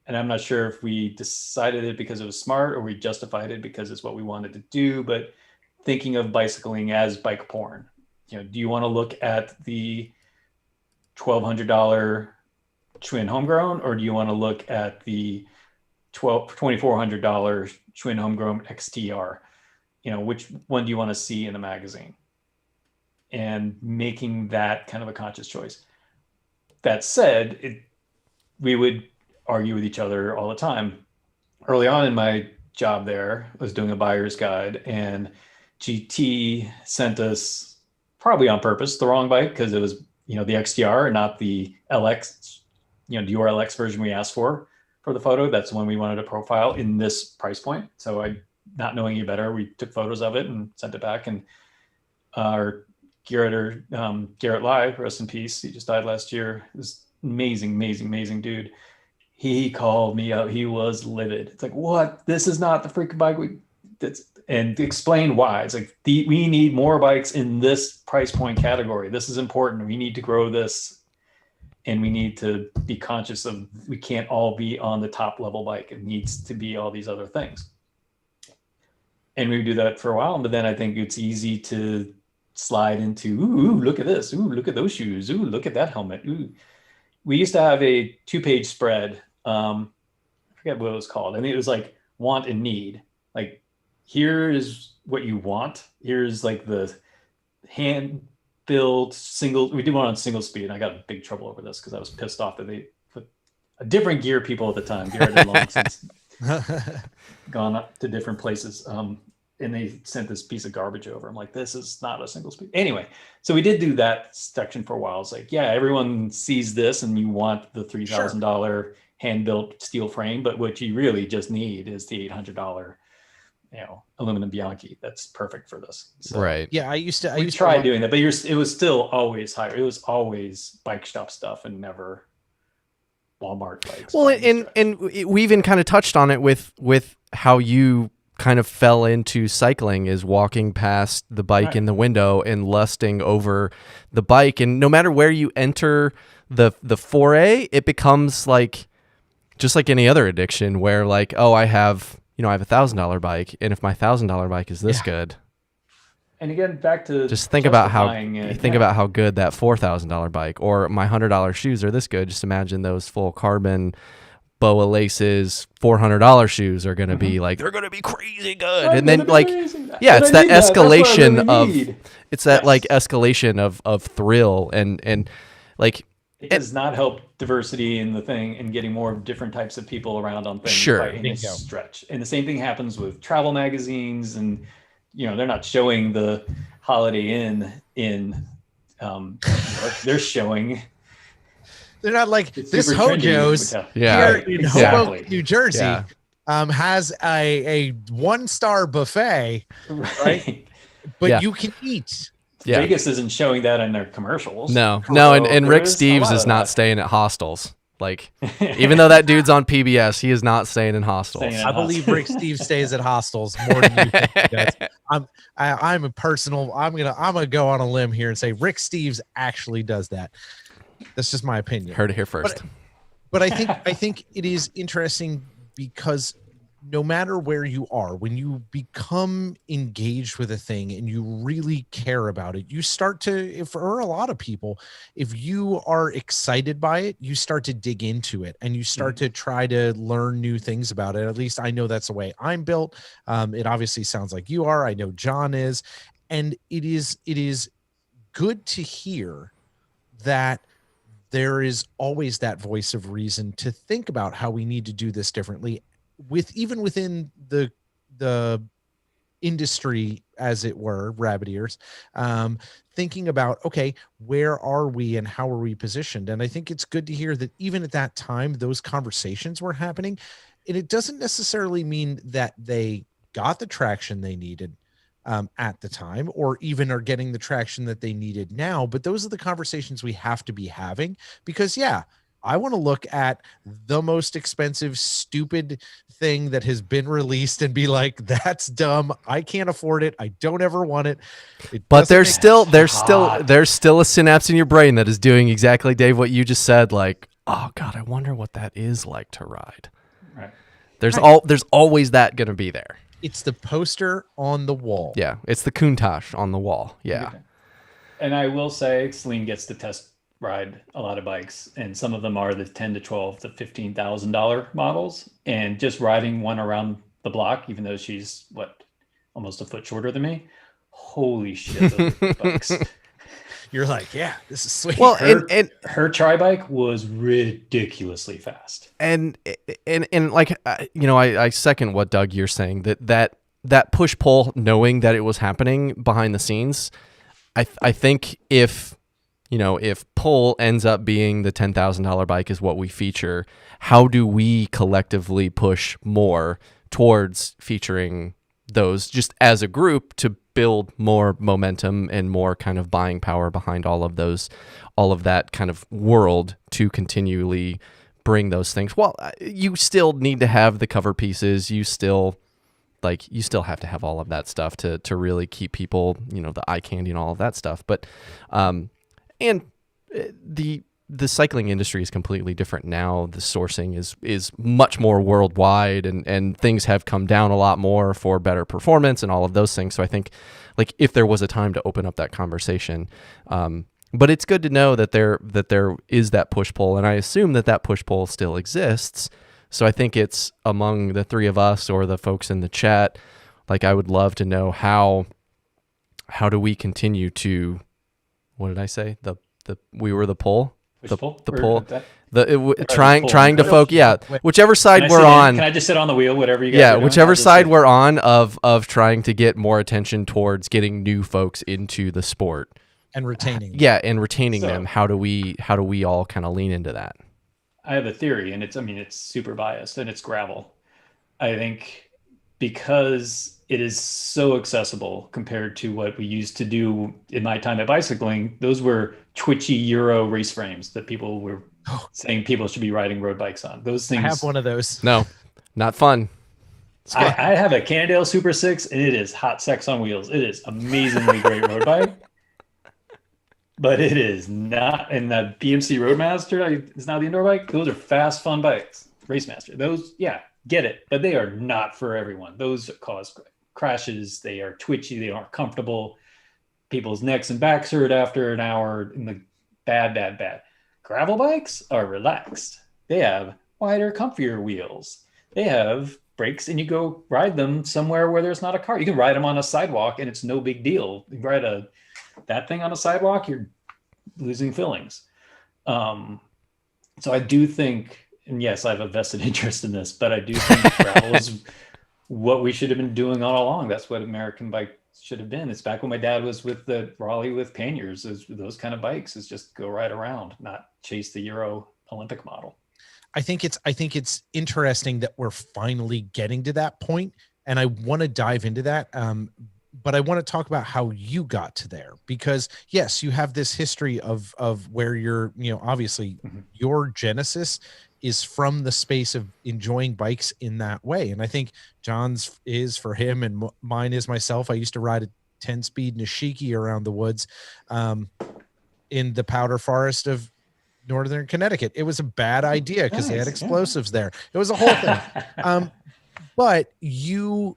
And I'm not sure if we decided it because it was smart or we justified it because it's what we wanted to do, but thinking of bicycling as bike porn, do you want to look at the $1,200 Schwinn homegrown, or do you want to look at the $2,400 Schwinn homegrown XTR? Which one do you want to see in the magazine? And making that kind of a conscious choice. That said, we would argue with each other all the time. Early on in my job there, I was doing a buyer's guide, and GT sent us, probably on purpose, the wrong bike, because it was the XTR and not the LX, the URLX version we asked for the photo. That's the one we wanted to profile in this price point. So not knowing you better, we took photos of it and sent it back. And our Garrett Live, rest in peace, he just died last year. This amazing dude. He called me out. He was livid. It's like, what? This is not the freaking bike and explain why. It's like, we need more bikes in this price point category. This is important. We need to grow this, and we need to be conscious of, we can't all be on the top level bike. It needs to be all these other things. And we would do that for a while, but then I think it's easy to slide into, ooh, look at this. Ooh, look at those shoes. Ooh, look at that helmet. Ooh. We used to have a 2-page spread. I forget what it was called. I think it was like want and need. Like, here is what you want. Here's like the hand built single. We did one on single speed, and I got in big trouble over this because I was pissed off that they put a different gear people at the time. Garrett had long since gone up to different places. and they sent this piece of garbage over. I'm like, this is not a single speed. Anyway, so we did do that section for a while. It's like, yeah, everyone sees this and you want the $3,000 hand-built steel frame, but what you really just need is the $800, aluminum Bianchi. That's perfect for this. So, right. Yeah, I used to try doing that, but it was still always higher. It was always bike shop stuff and never Walmart bikes. Well, and we even kind of touched on it with how you kind of fell into cycling, is walking past the bike in the window and lusting over the bike. And no matter where you enter the foray, it becomes like just like any other addiction where like, oh, I have a $1,000 bike, and if my $1,000 bike is this good. And again, back to just think about how good that $4,000 bike or my $100 shoes are this good. Just imagine those full carbon BOA laces, $400 shoes are going to be like, they're going to be crazy good. And then like, it's that escalation escalation of thrill and like, it does not help diversity in the thing and getting more different types of people around on things by any stretch. And the same thing happens with travel magazines, and they're not showing the Holiday Inn in they're showing. They're not like this Hojo's here in Hoboken, New Jersey, has a 1-star buffet, right? But you can eat. Yeah. Vegas isn't showing that in their commercials. No, and Rick Steves is not staying at hostels. Like, even though that dude's on PBS, he is not staying in hostels. I believe Rick Steves stays at hostels more than you think he does. I'm gonna go on a limb here and say Rick Steves actually does that. That's just my opinion. Heard it here first. But I think it is interesting because no matter where you are, when you become engaged with a thing and you really care about it, you start to, for a lot of people, if you are excited by it, you start to dig into it and you start to try to learn new things about it. At least I know that's the way I'm built. It obviously sounds like you are. I know John is. And it is good to hear that there is always that voice of reason to think about how we need to do this differently, even within the industry, as it were, rabbit ears, thinking about, okay, where are we and how are we positioned? And I think it's good to hear that even at that time, those conversations were happening. And it doesn't necessarily mean that they got the traction they needed at the time, or even are getting the traction that they needed now. But those are the conversations we have to be having, because I want to look at the most expensive, stupid thing that has been released and be like, that's dumb. I can't afford it. I don't ever want it. But there's still a synapse in your brain that is doing exactly, Dave, what you just said. Like, oh God, I wonder what that is like to ride. Right. There's always that going to be there. It's the poster on the wall. Yeah. It's the Countach on the wall. Yeah. And I will say Celine gets to test ride a lot of bikes, and some of them are the $10,000 to $12,000 to $15,000 models, and just riding one around the block, even though she's almost a foot shorter than me. Holy shit, those bikes. You're like, yeah, this is sweet. Well, and her tri-bike was ridiculously fast. And like, I second what Doug, you're saying, that push pull, knowing that it was happening behind the scenes. I think if pull ends up being the $10,000 bike is what we feature, how do we collectively push more towards featuring those just as a group to build more momentum and more kind of buying power behind all of that kind of world to continually bring those things? Well, you still need to have the cover pieces. You still have to have all of that stuff to really keep people, the eye candy and all of that stuff. But, and the cycling industry is completely different now. The sourcing is much more worldwide, and things have come down a lot more for better performance and all of those things. So I think, like, if there was a time to open up that conversation, but it's good to know that there is that push pull, and I assume that push pull still exists. So I think it's among the three of us or the folks in the chat. Like, I would love to know how do we continue to, what did I say? We were the pull. Push pull the or pull, that, trying to pull. focus. Yeah, whichever side we're Can on. I just sit on the wheel, whatever you guys Yeah, are doing? whichever I'll just side sit. we're on of trying to get more attention towards getting new folks into the sport. And retaining them. Yeah, and retaining So- them. How do we all kind of lean into that? I have a theory, and it's super biased, and it's gravel. I think because it is so accessible compared to what we used to do in my time at bicycling, those were twitchy Euro race frames that people were saying people should be riding road bikes on. Those I things. have one of those. No, not fun. I have a Cannondale Super 6, and it is hot sex on wheels. It is amazingly great road bike. But it is not, and the BMC Roadmaster is now the indoor bike. Those are fast, fun bikes. Racemaster, those, yeah, get it, but they are not for everyone. Those cause crashes. They are twitchy. They aren't comfortable. People's necks and backs hurt after an hour. In the bad. Gravel bikes are relaxed. They have wider, comfier wheels. They have brakes, and you go ride them somewhere where there's not a car. You can ride them on a sidewalk, and it's no big deal. You ride that thing on a sidewalk, you're losing fillings. So I do think, and yes, I have a vested interest in this, but I do think gravel is what we should have been doing all along. That's what American bike should have been. It's back when my dad was with the Raleigh with panniers. Those kind of bikes is just go right around, not chase the Euro Olympic model. I think it's interesting that we're finally getting to that point, and I want to dive into that. But I want to talk about how you got to there, because yes, you have this history of where you're, obviously your genesis is from the space of enjoying bikes in that way. And I think John's is for him, and mine is myself. I used to ride a 10-speed Nishiki around the woods in the powder forest of northern Connecticut. It was a bad idea because they had explosives there. It was a whole thing. But you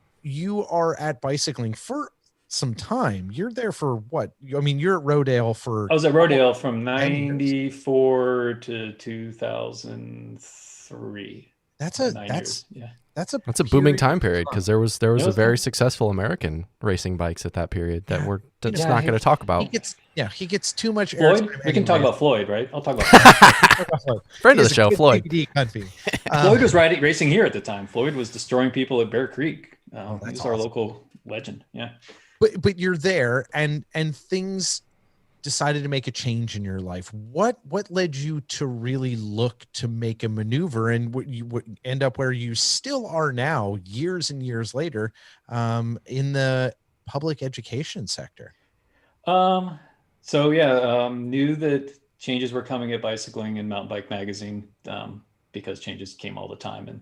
are at bicycling for some time. You're there for what? I mean, you're at Rodale for... I was at Rodale from 94 to 2003. That's a booming time period, because there was a very successful American racing bikes at that period that we're just not going to talk about. He gets too much Floyd. We can talk about Floyd, right? I'll talk about Floyd. Friend of the show, Floyd. Floyd was racing here at the time. Floyd was destroying people at Bear Creek. He's our local legend. Yeah. But you're there, and things decided to make a change in your life. What led you to really look to make a maneuver, and you would end up where you still are now, years and years later, in the public education sector? Knew that changes were coming at bicycling and Mountain Bike Magazine, because changes came all the time. And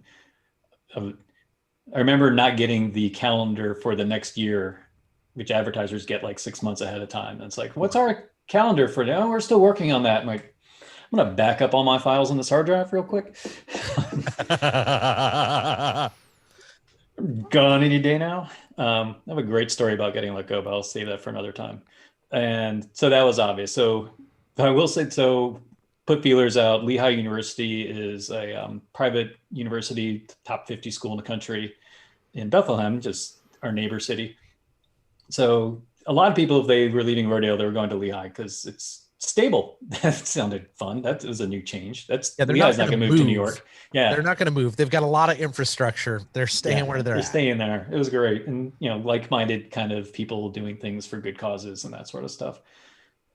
I remember not getting the calendar for the next year, which advertisers get like 6 months ahead of time. And it's like, what's our calendar for now? We're still working on that. I'm like, I'm going to back up all my files on this hard drive real quick. Gone any day now. I have a great story about getting let go, but I'll save that for another time. And so that was obvious. So I will say, put feelers out. Lehigh University is a private university, top 50 school in the country in Bethlehem, just our neighbor city. So a lot of people, if they were leaving Rodale, they were going to Lehigh because it's stable. That sounded fun. That was a new change. Lehigh's not going to move to New York. Yeah, they're not going to move. They've got a lot of infrastructure. They're staying where they're at. Staying there. It was great. And, like-minded kind of people doing things for good causes and that sort of stuff.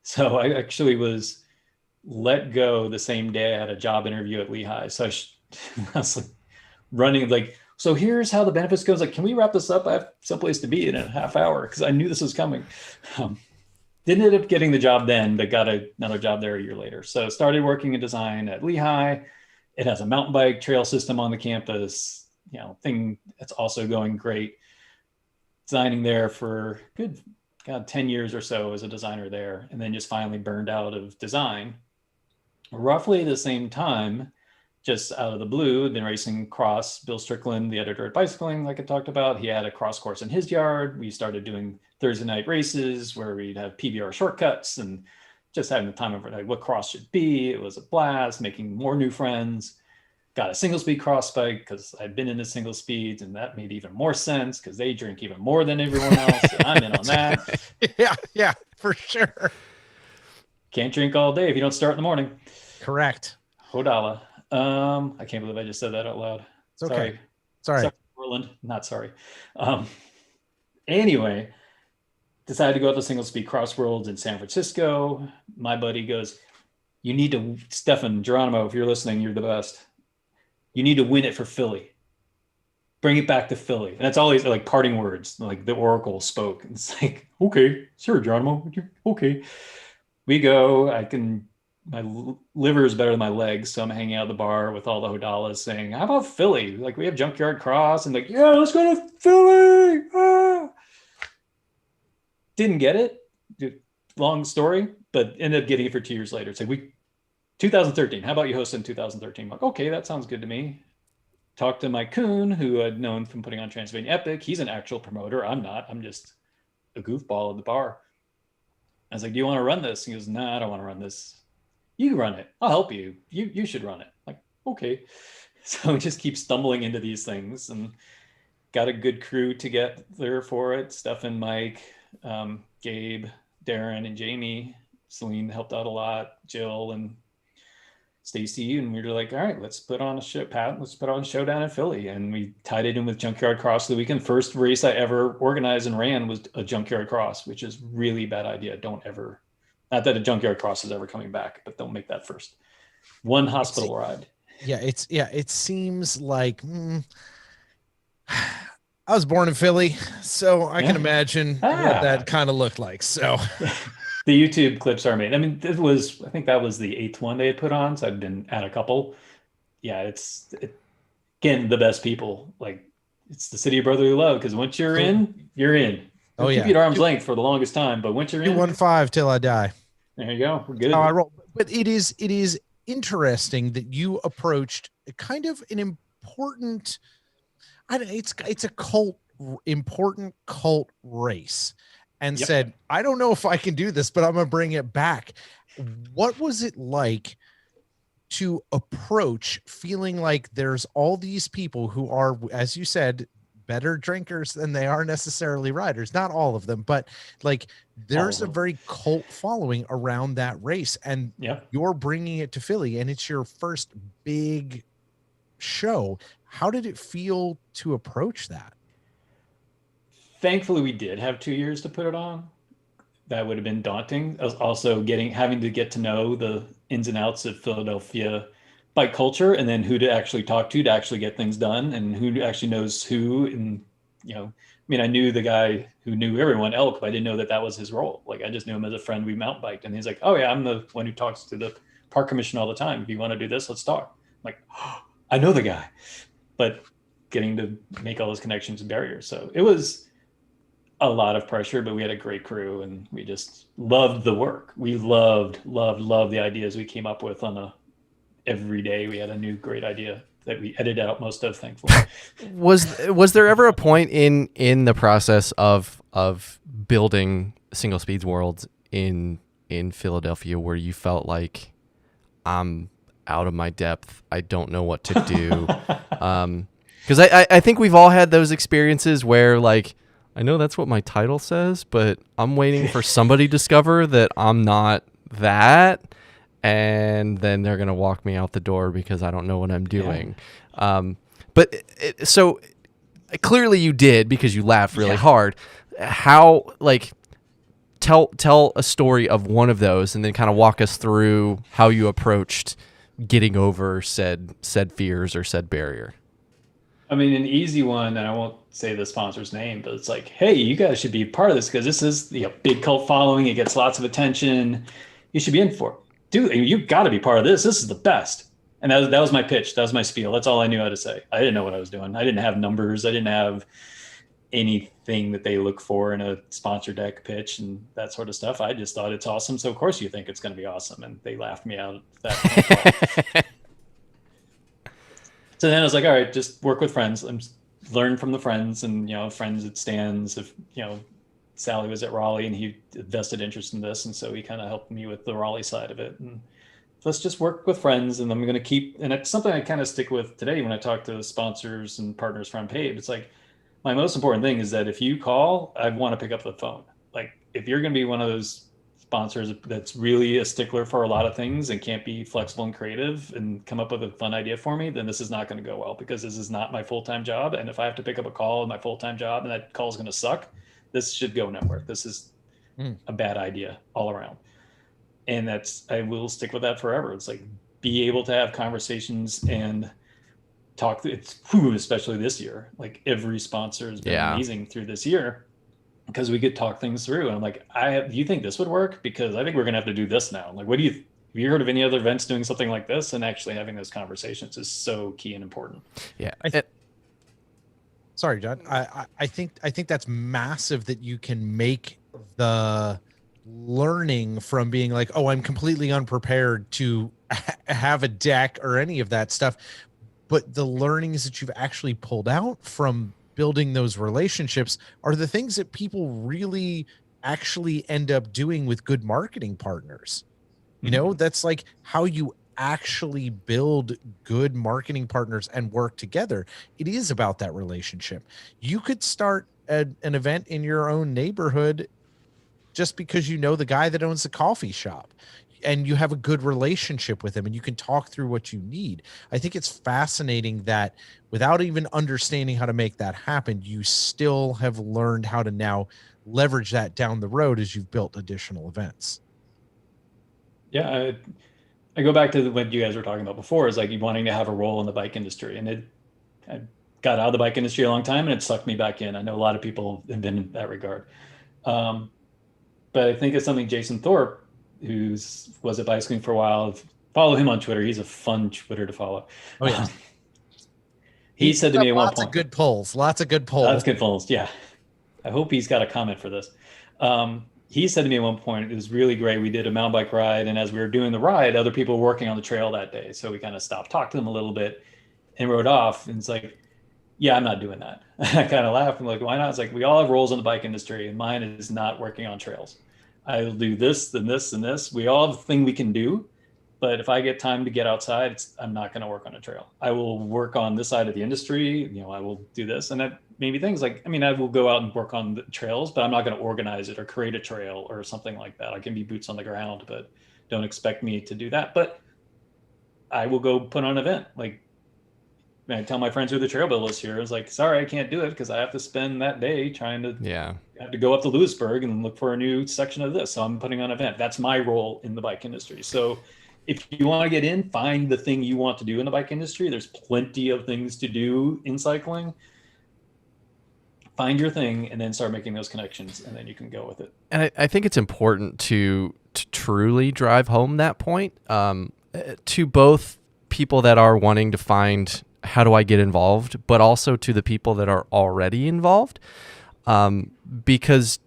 So I actually was let go the same day I had a job interview at Lehigh. So I was like running, like, so here's how the benefits goes. Like, can we wrap this up? I have someplace to be in a half hour because I knew this was coming. Didn't end up getting the job then, but got another job there a year later. So started working in design at Lehigh. It has a mountain bike trail system on the campus, thing that's also going great. Designing there for 10 years or so as a designer there, and then just finally burned out of design. Roughly the same time, just out of the blue, had been racing cross. Bill Strickland, the editor at Bicycling, like I talked about, he had a cross course in his yard. We started doing Thursday night races where we'd have PBR shortcuts and just having the time of what cross should be. It was a blast, making more new friends. Got a single speed cross bike because I'd been into single speeds, and that made even more sense because they drink even more than everyone else. And I'm in on that. Yeah, for sure. Can't drink all day if you don't start in the morning. Correct. Hodala. I can't believe I just said that out loud. It's okay. Sorry. It's all right. Sorry, Portland. Not sorry. Um, anyway, decided to go out to single speed crossworlds in San Francisco. My buddy goes, you need to, Stefan Geronimo, if you're listening, you're the best. You need to win it for Philly. Bring it back to Philly. And that's always like parting words, like the Oracle spoke. It's like, okay, sure, Geronimo. Okay. We go. My liver is better than my legs. So I'm hanging out at the bar with all the Hodalas saying, how about Philly? Like we have Junkyard Cross and like, yeah, let's go to Philly. Ah. Didn't get it. Long story, but ended up getting it for 2 years later. It's like 2013. How about you host in 2013? I'm like, okay, that sounds good to me. Talked to Mike Kuhn, who I'd known from putting on Transylvania Epic. He's an actual promoter. I'm not. I'm just a goofball at the bar. I was like, do you want to run this? He goes, no, I don't want to run this. You run it. I'll help you. You should run it. I'm like, okay. So we just keep stumbling into these things and got a good crew together for it. Stefan, Mike, Gabe, Darren, and Jamie. Celine helped out a lot. Jill and Stacy, and we were like, all right, let's put on a show, Pat. Let's put on a show down in Philly, and we tied it in with Junkyard Cross the weekend. First race I ever organized and ran was a Junkyard Cross, which is really bad idea. Don't ever, not that a Junkyard Cross is ever coming back, but don't make that first. One hospital ride. Yeah, it seems like I was born in Philly, so I can imagine what that kind of looked like. So. The YouTube clips are made. I mean, I think that was the 8th one they had put on. So I've been at a couple. Yeah, again, the best people. Like, it's the city of brotherly love. Because once you're in, you're in. They'll keep you at arm's length for the longest time. But once you're in, 215 till I die. There you go. We're good. How I roll. But it is interesting that you approached kind of an important. It's a important cult race. And said, I don't know if I can do this, but I'm going to bring it back. What was it like to approach feeling like there's all these people who are, as you said, better drinkers than they are necessarily riders? Not all of them, but like there's a very cult following around that race. And you're bringing it to Philly, and it's your first big show. How did it feel to approach that? Thankfully, we did have 2 years to put it on. That would have been daunting. Also having to get to know the ins and outs of Philadelphia bike culture, and then who to actually talk to actually get things done, and who actually knows who. And I mean, I knew the guy who knew everyone, Elk, but I didn't know that was his role. Like, I just knew him as a friend. We mountain biked, and he's like, "Oh yeah, I'm the one who talks to the park commission all the time. If you want to do this, let's talk." I'm like, oh, I know the guy, but getting to make all those connections and barriers. So it was a lot of pressure, but we had a great crew, and we just loved the work. We loved the ideas we came up with every day. We had a new great idea that we edited out most of, thankfully. Was there ever a point in the process of building single speeds worlds in Philadelphia where you felt like, I'm out of my depth, I don't know what to do? Because I think we've all had those experiences where, like, I know that's what my title says, but I'm waiting for somebody to discover that I'm not that, and then they're going to walk me out the door because I don't know what I'm doing. So clearly you did, because you laughed really hard. How, like, tell a story of one of those, and then kind of walk us through how you approached getting over said fears or said barrier. I mean, an easy one, and I won't say the sponsor's name, but it's like, hey, you guys should be part of this because this is big cult following. It gets lots of attention. You should be in for it. Dude, you've got to be part of this. This is the best. And that was my pitch. That was my spiel. That's all I knew how to say. I didn't know what I was doing. I didn't have numbers. I didn't have anything that they look for in a sponsor deck pitch and that sort of stuff. I just thought it's awesome. So, of course, you think it's going to be awesome. And they laughed me out at that. So then I was like, all right, just work with friends. Learn from the friends, and friends at stands. If Sally was at Raleigh and he vested interest in this, and so he kind of helped me with the Raleigh side of it. And let's just work with friends, and I'm going to keep. And it's something I kind of stick with today when I talk to sponsors and partners from Pave. It's like my most important thing is that if you call, I want to pick up the phone. Like, if you're going to be one of those sponsors that's really a stickler for a lot of things and can't be flexible and creative and come up with a fun idea for me, then this is not going to go well, because this is not my full-time job. And if I have to pick up a call in my full-time job and that call is going to suck, this should go nowhere. This is a bad idea all around. And I will stick with that forever. It's like, be able to have conversations and talk. Especially this year, like every sponsor has been amazing through this year, because we could talk things through. And I'm like, do you think this would work? Because I think we're going to have to do this now. Like, have you heard of any other events doing something like this? And actually having those conversations is so key and important. Yeah. Sorry, John. I think that's massive, that you can make the learning from being like, oh, I'm completely unprepared to have a deck or any of that stuff. But the learnings that you've actually pulled out from building those relationships are the things that people really actually end up doing with good marketing partners. You know, that's like how you actually build good marketing partners and work together. It is about that relationship. You could start an event in your own neighborhood just because you know the guy that owns the coffee shop and you have a good relationship with him and you can talk through what you need. I think it's fascinating that without even understanding how to make that happen, you still have learned how to now leverage that down the road as you've built additional events. Yeah. I go back to what you guys were talking about before, is like you wanting to have a role in the bike industry. And I got out of the bike industry a long time and it sucked me back in. I know a lot of people have been in that regard. But I think it's something Jason Thorpe, who was at Bicycling for a while, follow him on Twitter. He's a fun Twitter to follow. Oh, yeah. He said to me at one point, lots of good polls. That's good polls. Yeah. I hope he's got a comment for this. He said to me at one point, it was really great. We did a mountain bike ride. And as we were doing the ride, other people were working on the trail that day. So we kind of stopped, talked to them a little bit and rode off. And it's like, yeah, I'm not doing that. I kind of laughed. I'm like, why not? It's like, we all have roles in the bike industry and mine is not working on trails. I'll do this and this and this. We all have a thing we can do. But if I get time to get outside, I'm not going to work on a trail. I will work on this side of the industry. You know, I will do this. And that maybe things like, I mean, I will go out and work on the trails, but I'm not going to organize it or create a trail or something like that. I can be boots on the ground, but don't expect me to do that. But I will go put on an event. Like, I tell my friends who are the trail builders here, is like, sorry, I can't do it because I have to spend that day trying to have to go up to Lewisburg and look for a new section of this. So I'm putting on an event. That's my role in the bike industry. So if you want to get in, find the thing you want to do in the bike industry. There's plenty of things to do in cycling. Find your thing and then start making those connections, and then you can go with it. And I think it's important to truly drive home that point to both people that are wanting to find, how do I get involved, but also to the people that are already involved. Because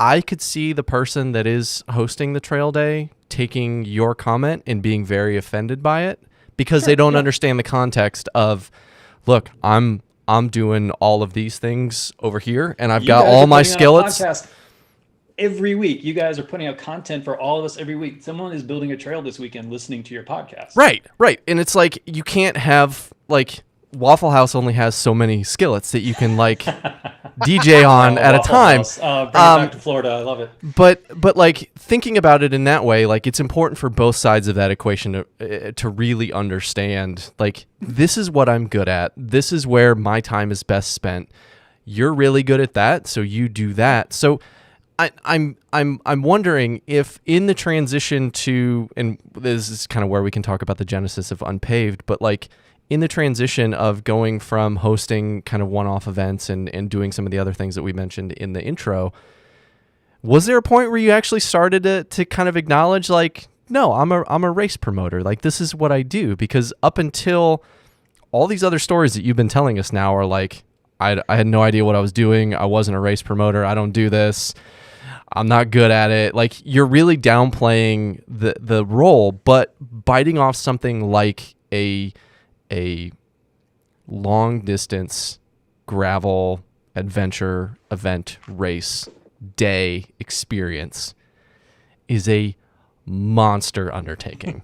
I could see the person that is hosting the trail day taking your comment and being very offended by it because they don't understand the context of, look, I'm doing all of these things over here and I've got all my skillets. Every week, you guys are putting out content for all of us every week. Someone is building a trail this weekend listening to your podcast. Right. And it's like, you can't have, like, Waffle House only has so many skillets that you can, like, DJ on at a time. Bring it back to Florida. I love it. But like, thinking about it in that way, like, it's important for both sides of that equation to really understand, like, this is what I'm good at. This is where my time is best spent. You're really good at that, so you do that. So I'm wondering if in the transition to, and this is kind of where we can talk about the genesis of Unpaved, but like in the transition of going from hosting kind of one-off events and doing some of the other things that we mentioned in the intro, was there a point where you actually started to kind of acknowledge, like, no, I'm a race promoter. Like, this is what I do? Because up until all these other stories that you've been telling us now are like, I had no idea what I was doing. I wasn't a race promoter. I don't do this. I'm not good at it. Like, you're really downplaying the role, but biting off something like a long distance gravel adventure event race day experience is a monster undertaking.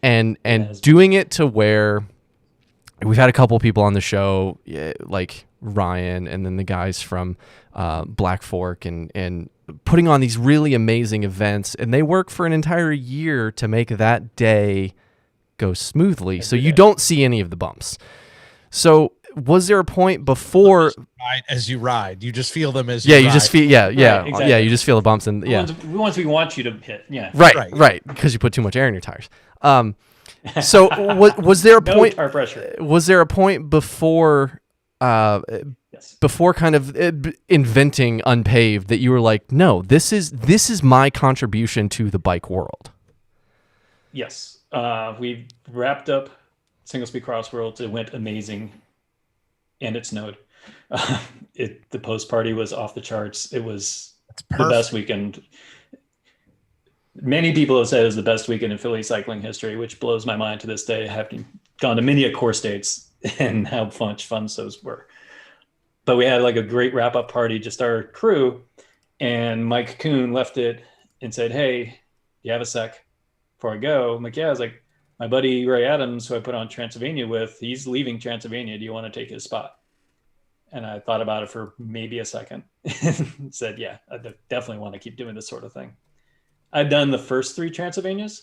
and doing it to where we've had a couple people on the show, like Ryan, and then the guys from Black Fork, and putting on these really amazing events, and they work for an entire year to make that day go smoothly, so you don't see any of the bumps. So was there a point before as you ride, you just feel them as you you ride. just feel exactly. you just feel the bumps, and the ones we want you to hit, right, because you put too much air in your tires. So was there a point? Tire pressure. Was there a point before, Yes. before kind of inventing Unpaved that you were like, no, this is my contribution to the bike world? Yes, we wrapped up Single Speed Cross Worlds. It went amazing, and it snowed. The post party was off the charts. It was the best weekend. Many people have said it was the best weekend in Philly cycling history, which blows my mind to this day, having gone to many course dates and how much fun those were. But we had like a great wrap-up party, just our crew, and Mike Kuhn left it and said, hey, do you have a sec before I go? I'm like, yeah. I was like, my buddy Ray Adams, who I put on Transylvania with, he's leaving Transylvania. Do you want to take his spot? And I thought about it for maybe a second and said, yeah, I definitely want to keep doing this sort of thing. I've done the first 3 Transylvanias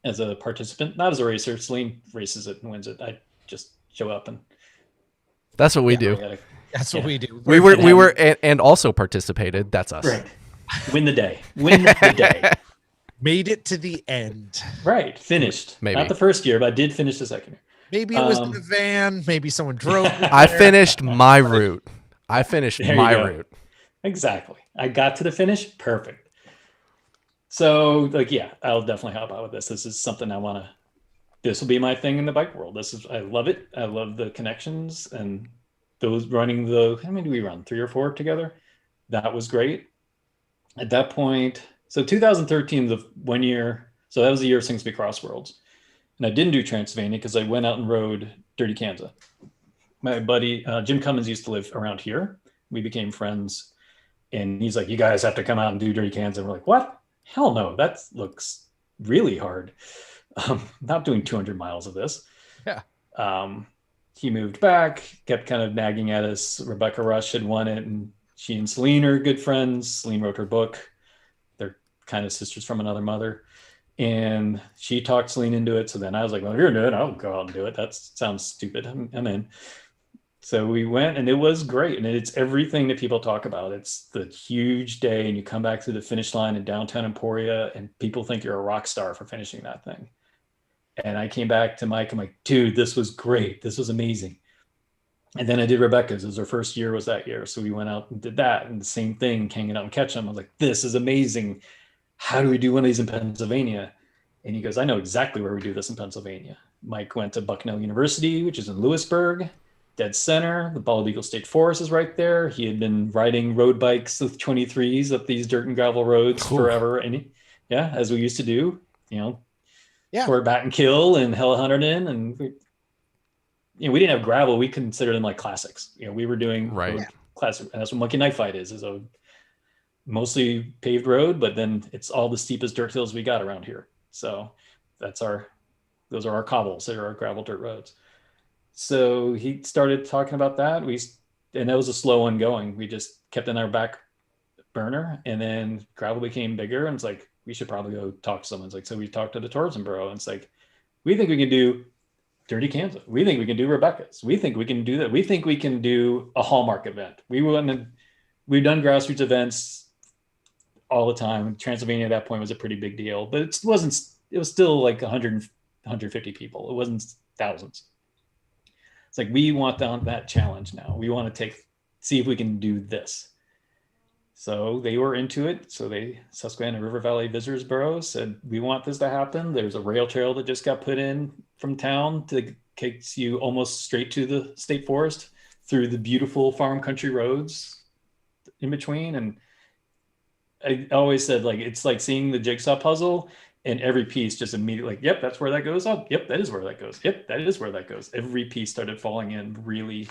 as a participant, not as a racer. Celine races it and wins it. I just show up, and that's what we do. That's what we do. We were and also participated. That's us. Right. Win the day. Win the day. Made it to the end. Right. Finished. Maybe not the first year, but I did finish the second year. Maybe it was in the van. Maybe someone drove. I finished my route. Route. Exactly. I got to the finish. Perfect. So, like, yeah, I'll definitely help out with this. This is something this will be my thing in the bike world. I love it. I love the connections and those running how many do we run? 3 or 4 together? That was great. At that point, so 2013, the 1 year, so that was the year of Single Speed Cross Worlds. And I didn't do Transylvania because I went out and rode Dirty Kansas. My buddy, Jim Cummins, used to live around here. We became friends. And he's like, you guys have to come out and do Dirty Kansas. And we're like, what? Hell no, that looks really hard. Not doing 200 miles of this. Yeah. He moved back, kept kind of nagging at us. Rebecca Rush had won it, and she and Celine are good friends. Celine wrote her book. They're kind of sisters from another mother. And she talked Celine into it. So then I was like, well, if you're doing it, I'll go out and do it. That sounds stupid. I'm in. So we went, and it was great. And it's everything that people talk about. It's the huge day, and you come back through the finish line in downtown Emporia, and people think you're a rock star for finishing that thing. And I came back to Mike. I'm like, dude, this was great. This was amazing. And then I did Rebecca's. It was her first year was that year. So we went out and did that. And the same thing, hanging out and catching them. I was like, this is amazing. How do we do one of these in Pennsylvania? And he goes, I know exactly where we do this in Pennsylvania. Mike went to Bucknell University, which is in Lewisburg, dead center. The Bald Eagle State Forest is right there. He had been riding road bikes with 23s up these dirt and gravel roads forever. And as we used to do, Fort Bat and Kill and Hella Hunterdon. And we didn't have gravel. We considered them like classics. We were doing classic. And that's what Monkey Knife Fight is a mostly paved road, but then it's all the steepest dirt hills we got around here. So those are our cobbles. They're our gravel dirt roads. So he started talking about that. And that was a slow one going. We just kept in our back burner, and then gravel became bigger. And it's like, we should probably go talk to someone. It's like, so we talked to the tourism bureau, and it's like, we think we can do Dirty Kansas. We think we can do Rebecca's. We think we can do that. We think we can do a Hallmark event. We've done grassroots events all the time. Transylvania at that point was a pretty big deal, but it was still like 100, 150 people. It wasn't thousands. It's like, we want that challenge now. We want to see if we can do this. So they were into it. So Susquehanna River Valley Visitors Bureau said, we want this to happen. There's a rail trail that just got put in from town that takes you almost straight to the state forest through the beautiful farm country roads in between. And I always said, like, it's like seeing the jigsaw puzzle, and every piece just immediately, like, yep, that's where that goes. Oh, yep, that is where that goes. Yep, that is where that goes. Every piece started falling in really,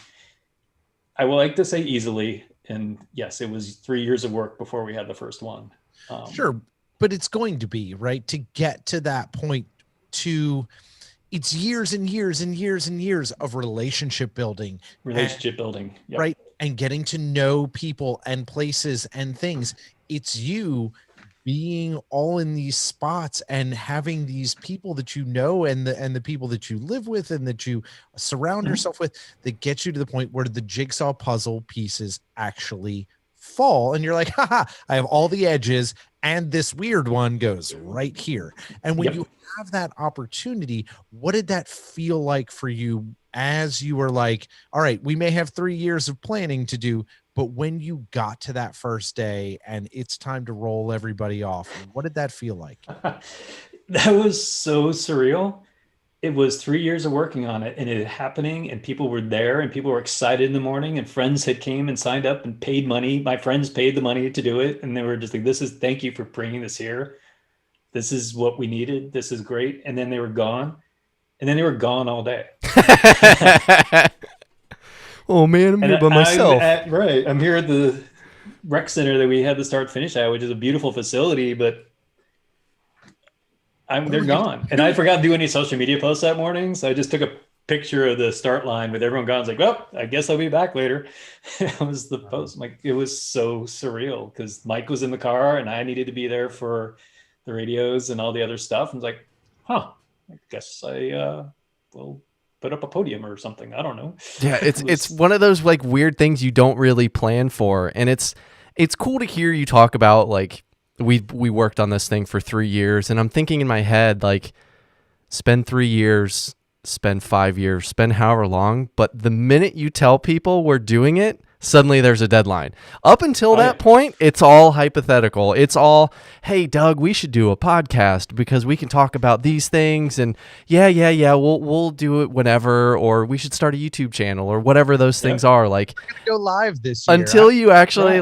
I would like to say easily. And yes, it was 3 years of work before we had the first one. Sure. But it's going to be, right, to get to that point, to it's years and years and years and years of relationship building, Yep. right? And getting to know people and places and things. It's you being all in these spots and having these people that you know, and the people that you live with and that you surround yourself with, that get you to the point where the jigsaw puzzle pieces actually fall, and you're like, haha, I have all the edges, and this weird one goes right here. And when you have that opportunity, what did that feel like for you as you were like, all right, we may have 3 years of planning to do, but when you got to that first day and it's time to roll everybody off, what did that feel like? That was so surreal. It was 3 years of working on it and it happening, and people were there and people were excited in the morning, and friends had came and signed up and paid money. My friends paid the money to do it. And they were just like, thank you for bringing this here. This is what we needed. This is great. And then they were gone. And then they were gone all day. Oh man, I'm here by myself. I'm here at the rec center that we had the start finish at, which is a beautiful facility, but they're gone. And I forgot to do any social media posts that morning. So I just took a picture of the start line with everyone gone. I was like, well, I guess I'll be back later. That was the post. Like, it was so surreal because Mike was in the car and I needed to be there for the radios and all the other stuff. I was like, I guess I will put up a podium or something. I don't know. Yeah, it's one of those like weird things you don't really plan for. And it's cool to hear you talk about like, we worked on this thing for 3 years, and I'm thinking in my head, like, spend 3 years, spend 5 years, spend however long. But the minute you tell people we're doing it, suddenly there's a deadline. Up until that point, it's all hypothetical. It's all, hey, Doug, we should do a podcast because we can talk about these things. And yeah, we'll do it whenever, or we should start a YouTube channel or whatever those things are. Like, we're gonna go live this year. Until you actually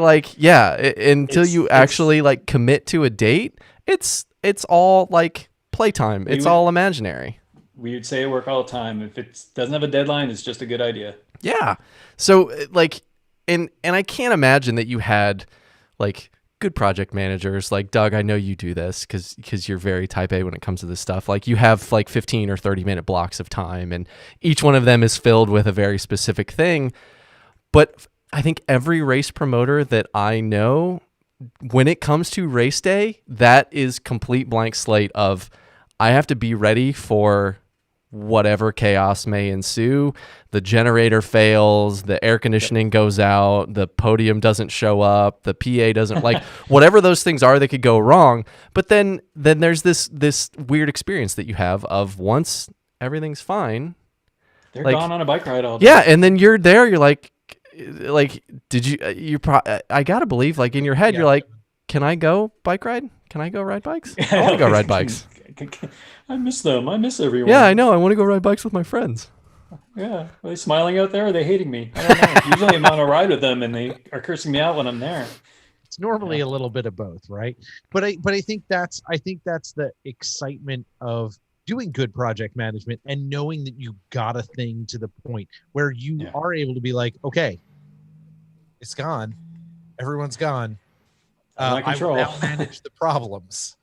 like commit to a date, it's all like playtime. It's all imaginary. We would say at work all the time, if it doesn't have a deadline, it's just a good idea. Yeah. So like, and I can't imagine that you had like good project managers. Like, Doug, I know you do this because you're very type A when it comes to this stuff. Like, you have like 15 or 30-minute blocks of time, and each one of them is filled with a very specific thing. But I think every race promoter that I know, when it comes to race day, that is complete blank slate of, I have to be ready for whatever chaos may ensue. The generator fails, the air conditioning goes out, the podium doesn't show up, the PA doesn't like whatever those things are that could go wrong. But then there's this weird experience that you have of, once everything's fine, they're gone on a bike ride all day. Yeah, and then you're there, you're like did you I gotta believe, like, in your head, you're like, can I go bike ride? Can I go ride bikes? I want to go ride bikes. I miss them. I miss everyone. Yeah, I know. I want to go ride bikes with my friends. Yeah. Are they smiling out there? Or are they hating me? I don't know. Usually I'm on a ride with them and they are cursing me out when I'm there. It's normally a little bit of both, right? But I think that's the excitement of doing good project management and knowing that you got a thing to the point where you are able to be like, okay, it's gone. Everyone's gone. I will now manage the problems.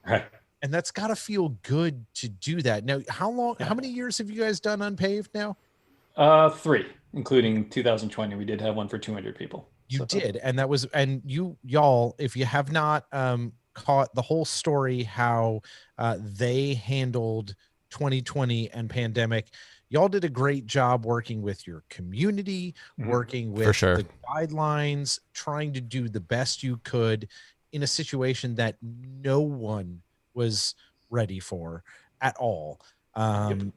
Right. And that's got to feel good to do that. Now, how many years have you guys done Unpaved now? 3, including 2020. We did have one for 200 people. You did. And that was, and y'all, if you have not caught the whole story, how they handled 2020 and pandemic, y'all did a great job working with your community, working with the guidelines, trying to do the best you could in a situation that no one was ready for at all. And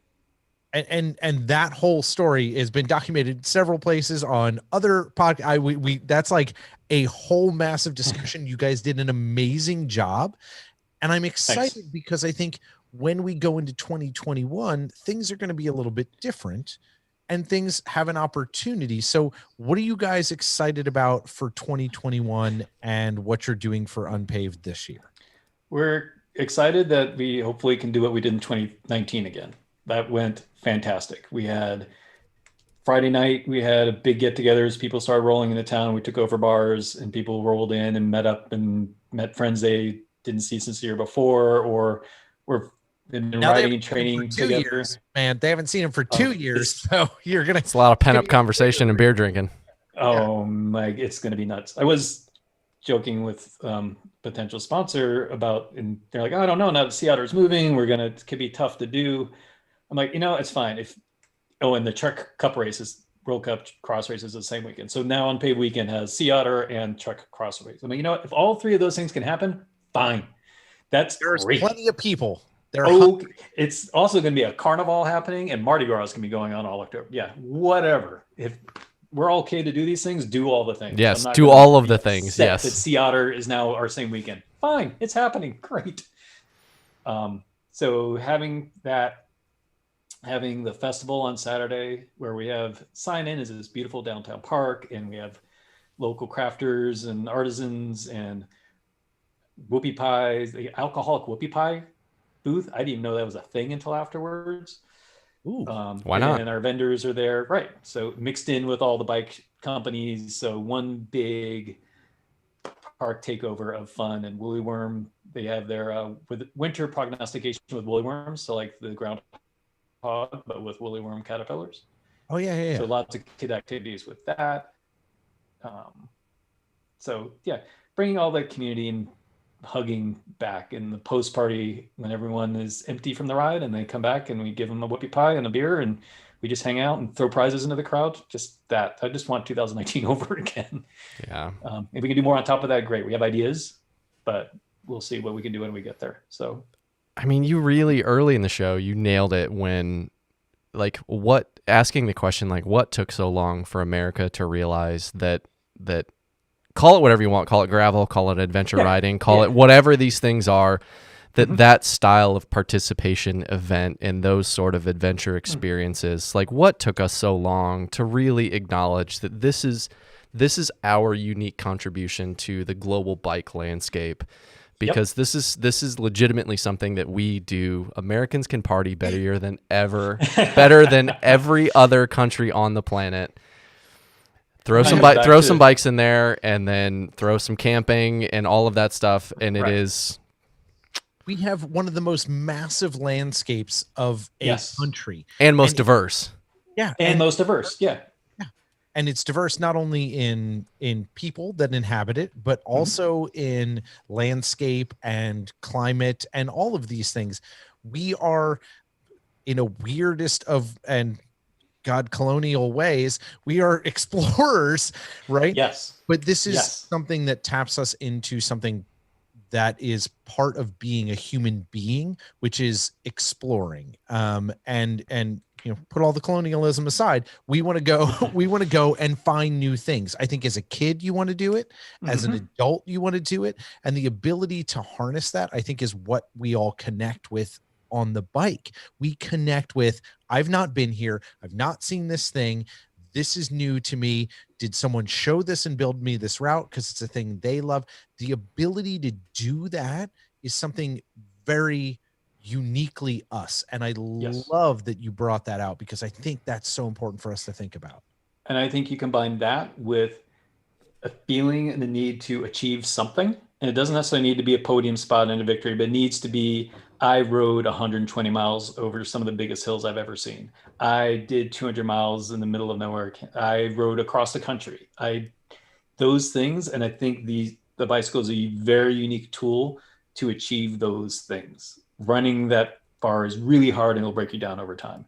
that whole story has been documented several places on other podcasts. That's like a whole massive discussion. You guys did an amazing job. And I'm excited because I think when we go into 2021, things are going to be a little bit different and things have an opportunity. So what are you guys excited about for 2021 and what you're doing for Unpaved this year? We're excited that we hopefully can do what we did in 2019 again. That went fantastic. We had Friday night, we had a big get together as people started rolling into town. We took over bars and people rolled in and met up and met friends they didn't see since the year before, or were They've been Now they riding haven't and seen him training for 2 together. years, man. They haven't seen him for 2 years, This, so you're gonna. It's a lot of pent up conversation and beer drinking. Yeah. oh my, it's going to be nuts. I was joking with potential sponsor about, and they're like, oh, I don't know, now the Sea Otter's moving. It could be tough to do. I'm like, it's fine. And the Truck Cup races, World Cup cross races the same weekend. So now Unpaved Weekend has Sea Otter and Truck cross race. I'm like, if all three of those things can happen, fine. That's There's great. plenty of people. It's also going to be a carnival happening, and Mardi Gras is going to be going on all October. Yeah, whatever. If we're okay to do these things, do all the things. Yes, I'm not do gonna all of be the things. upset Yes. that Sea Otter is now our same weekend. Fine, it's happening. Great. So having the festival on Saturday, where we have sign in is this beautiful downtown park, and we have local crafters and artisans and whoopie pies, the alcoholic whoopie pie booth. I didn't even know that was a thing until afterwards. Ooh, why not? And our vendors are there, right? So mixed in with all the bike companies. So one big park takeover of fun. And Woolly Worm, they have their with winter prognostication with woolly worms. So like the groundhog, but with woolly worm caterpillars. oh yeah. So lots of kid activities with that. So yeah, bringing all the community and hugging back in the post party when everyone is empty from the ride, and they come back and we give them a whoopie pie and a beer, and we just hang out and throw prizes into the crowd. Just that. I just want 2019 over again. Yeah. If we can do more on top of that, great. We have ideas, but we'll see what we can do when we get there. So, I mean, you really early in the show, you nailed it when asking the question, like, what took so long for America to realize that call it whatever you want, call it gravel, call it adventure riding, call it whatever these things are, that style of participation event and those sort of adventure experiences, like what took us so long to really acknowledge that this is our unique contribution to the global bike landscape. Because this is legitimately something that we do. Americans can party better than every other country on the planet. Throw some bikes in there, and then throw some camping and all of that stuff, and it is. We have one of the most massive landscapes of a country, and most diverse. Yeah, and most diverse. Yeah. And it's diverse not only in people that inhabit it, but also in landscape and climate and all of these things. We are, in a weirdest of and colonial ways, we are explorers, right? Yes. But this is something that taps us into something that is part of being a human being, which is exploring. And put all the colonialism aside, we want to go and find new things. I think as a kid, you want to do it. As an adult, you want to do it. And the ability to harness that, I think, is what we all connect with on the bike. We connect with, I've not been here. I've not seen this thing. This is new to me. Did someone show this and build me this route because it's a thing they love? The ability to do that is something very uniquely us. And I love that you brought that out, because I think that's so important for us to think about. And I think you combine that with a feeling and the need to achieve something. And it doesn't necessarily need to be a podium spot and a victory, but it needs to be, I rode 120 miles over some of the biggest hills I've ever seen. I did 200 miles in the middle of nowhere. I rode across the country. Those things. And I think the bicycle is a very unique tool to achieve those things. Running that far is really hard, and it'll break you down over time.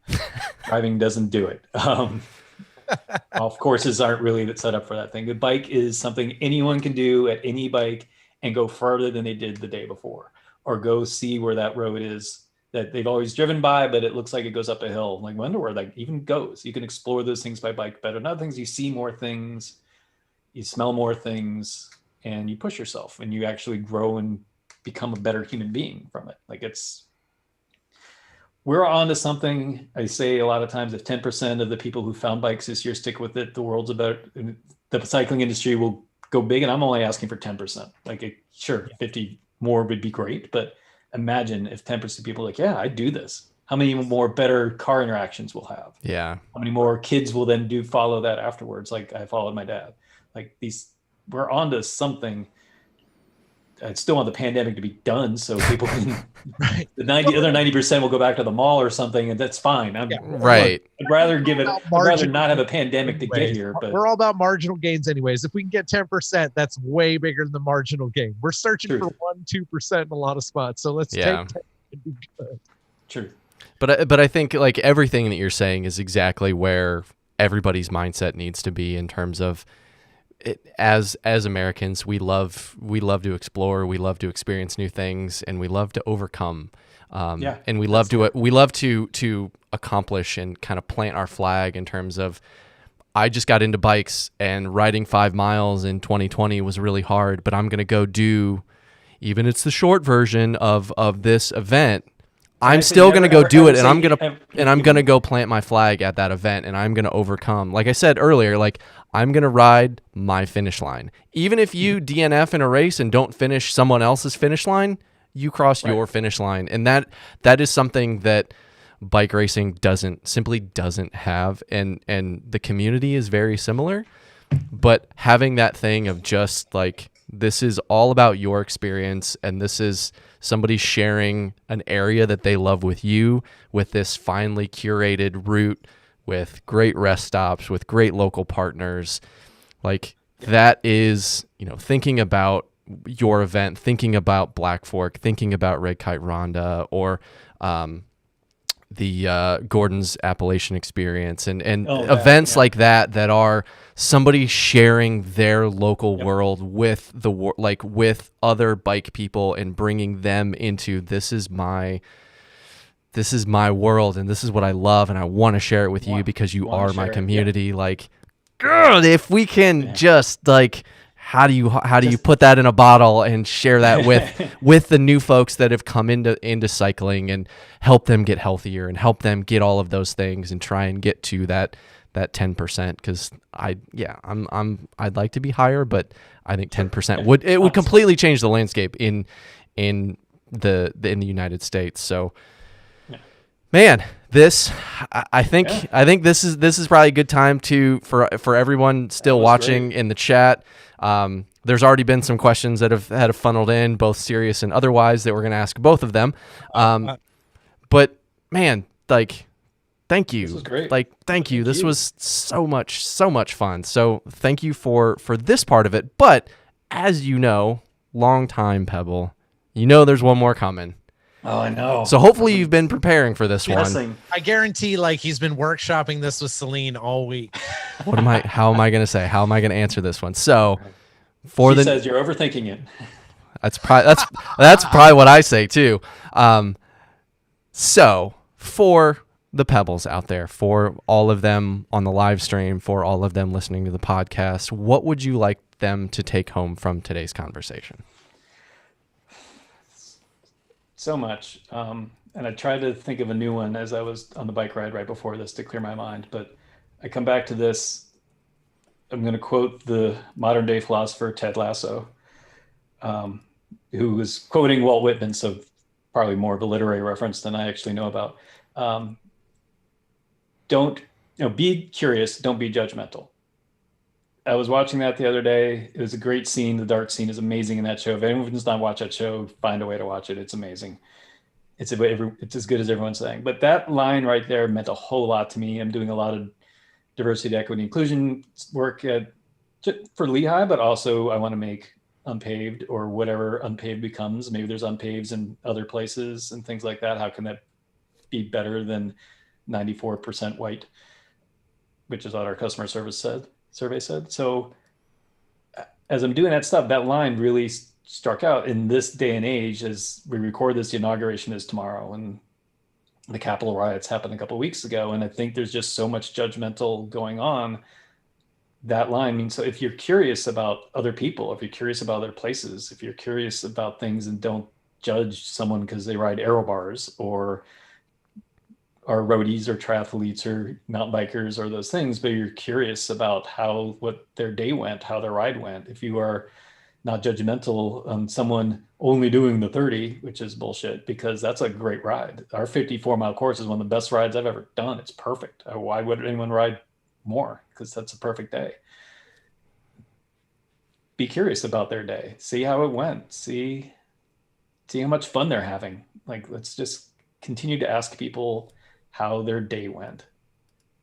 Driving doesn't do it. Golf courses aren't really set up for that thing. The bike is something anyone can do at any bike and go further than they did the day before, or go see where that road is that they've always driven by, but it looks like it goes up a hill. Like, wonder where that even goes. You can explore those things by bike better. And other things, you see more things, you smell more things, and you push yourself, and you actually grow and become a better human being from it. Like, we're on to something. I say a lot of times, if 10% of the people who found bikes this year stick with it, the world's about, the cycling industry will go big. And I'm only asking for 10%. Like, sure, 50 more would be great, but imagine if 10% of people are like, yeah, I do this. How many more better car interactions we'll have? Yeah. How many more kids will then follow that afterwards? Like I followed my dad. Like, we're on to something. I still want the pandemic to be done so people can, Right. the other 90% will go back to the mall or something, and that's fine. Yeah. Right. I'd rather give it, About I'd rather marginal not have a gains pandemic to get anyways. here, but We're all about marginal gains anyways. If we can get 10%, that's way bigger than the marginal gain. We're searching Truth. for 1-2% in a lot of spots. So let's Yeah. take 10 and be good. true. But I think like everything that you're saying is exactly where everybody's mindset needs to be in terms of it, as Americans, we love to explore, we love to experience new things, and we love to overcome. And we love to accomplish and kind of plant our flag in terms of, I just got into bikes and riding 5 miles in 2020 was really hard, but I'm going to go do, even it's the short version of this event. I'm still going to go do it, and I'm going to go plant my flag at that event, and I'm going to overcome. Like I said earlier, like I'm going to ride my finish line. Even if you DNF in a race and don't finish someone else's finish line, you cross your finish line. And that is something that bike racing simply doesn't have, and the community is very similar. But having that thing of just like, this is all about your experience, and this is somebody sharing an area that they love with you, with this finely curated route, with great rest stops, with great local partners. Like that is, thinking about your event, thinking about Black Fork, thinking about Red Kite Ronda, or the Gordon's Appalachian Experience, and events like that are somebody sharing their local world with with other bike people and bringing them into, this is my world, and this is what I love, and I want to share it with you because you are my community. Like, girl, if we can just like, how do you put that in a bottle and share that with the new folks that have come into cycling, and help them get healthier and help them get all of those things and try and get to that 10%? Because I'd like to be higher, but I think 10% would completely change the landscape in the United States. So, man, I think this is probably a good time for everyone still watching in the chat. There's already been some questions that have funneled in, both serious and otherwise, that we're going to ask both of them. But man, like, thank you. This was great. Like, thank you. This was so much fun. So thank you for this part of it. But as you know, long time Pebble, there's one more coming. Oh, I know. So hopefully you've been preparing for this one. I guarantee, like, he's been workshopping this with Celine all week. How am I going to say? How am I going to answer this one? So she says you're overthinking it. That's probably what I say too. So for the Pebbles out there, for all of them on the live stream, for all of them listening to the podcast, what would you like them to take home from today's conversation? So much. And I tried to think of a new one as I was on the bike ride right before this to clear my mind, but I come back to this. I'm going to quote the modern day philosopher, Ted Lasso, who was quoting Walt Whitman. So probably more of a literary reference than I actually know about. Be curious. Don't be judgmental. I was watching that the other day. It was a great scene. The dart scene is amazing in that show. If anyone's not watched that show, find a way to watch it. It's amazing. It's as good as everyone's saying. But that line right there meant a whole lot to me. I'm doing a lot of diversity, equity, inclusion work for Lehigh, but also I want to make unpaved, or whatever unpaved becomes. Maybe there's unpaves in other places and things like that. How can that be better than 94% white, which is what our customer service survey said. So as I'm doing that stuff, that line really struck out in this day and age. As we record this, the inauguration is tomorrow, and the Capitol riots happened a couple of weeks ago. And I think there's just so much judgmental going on. That line means, so if you're curious about other people, if you're curious about other places, if you're curious about things, and don't judge someone because they ride aero bars or are roadies or triathletes or mountain bikers or those things, but you're curious about what their day went, how their ride went. If you are not judgmental on someone only doing the 30, which is bullshit, because that's a great ride. Our 54-mile course is one of the best rides I've ever done. It's perfect. Why would anyone ride more? Because that's a perfect day. be curious about their day, see how it went, see how much fun they're having. Like, let's just continue to ask people how their day went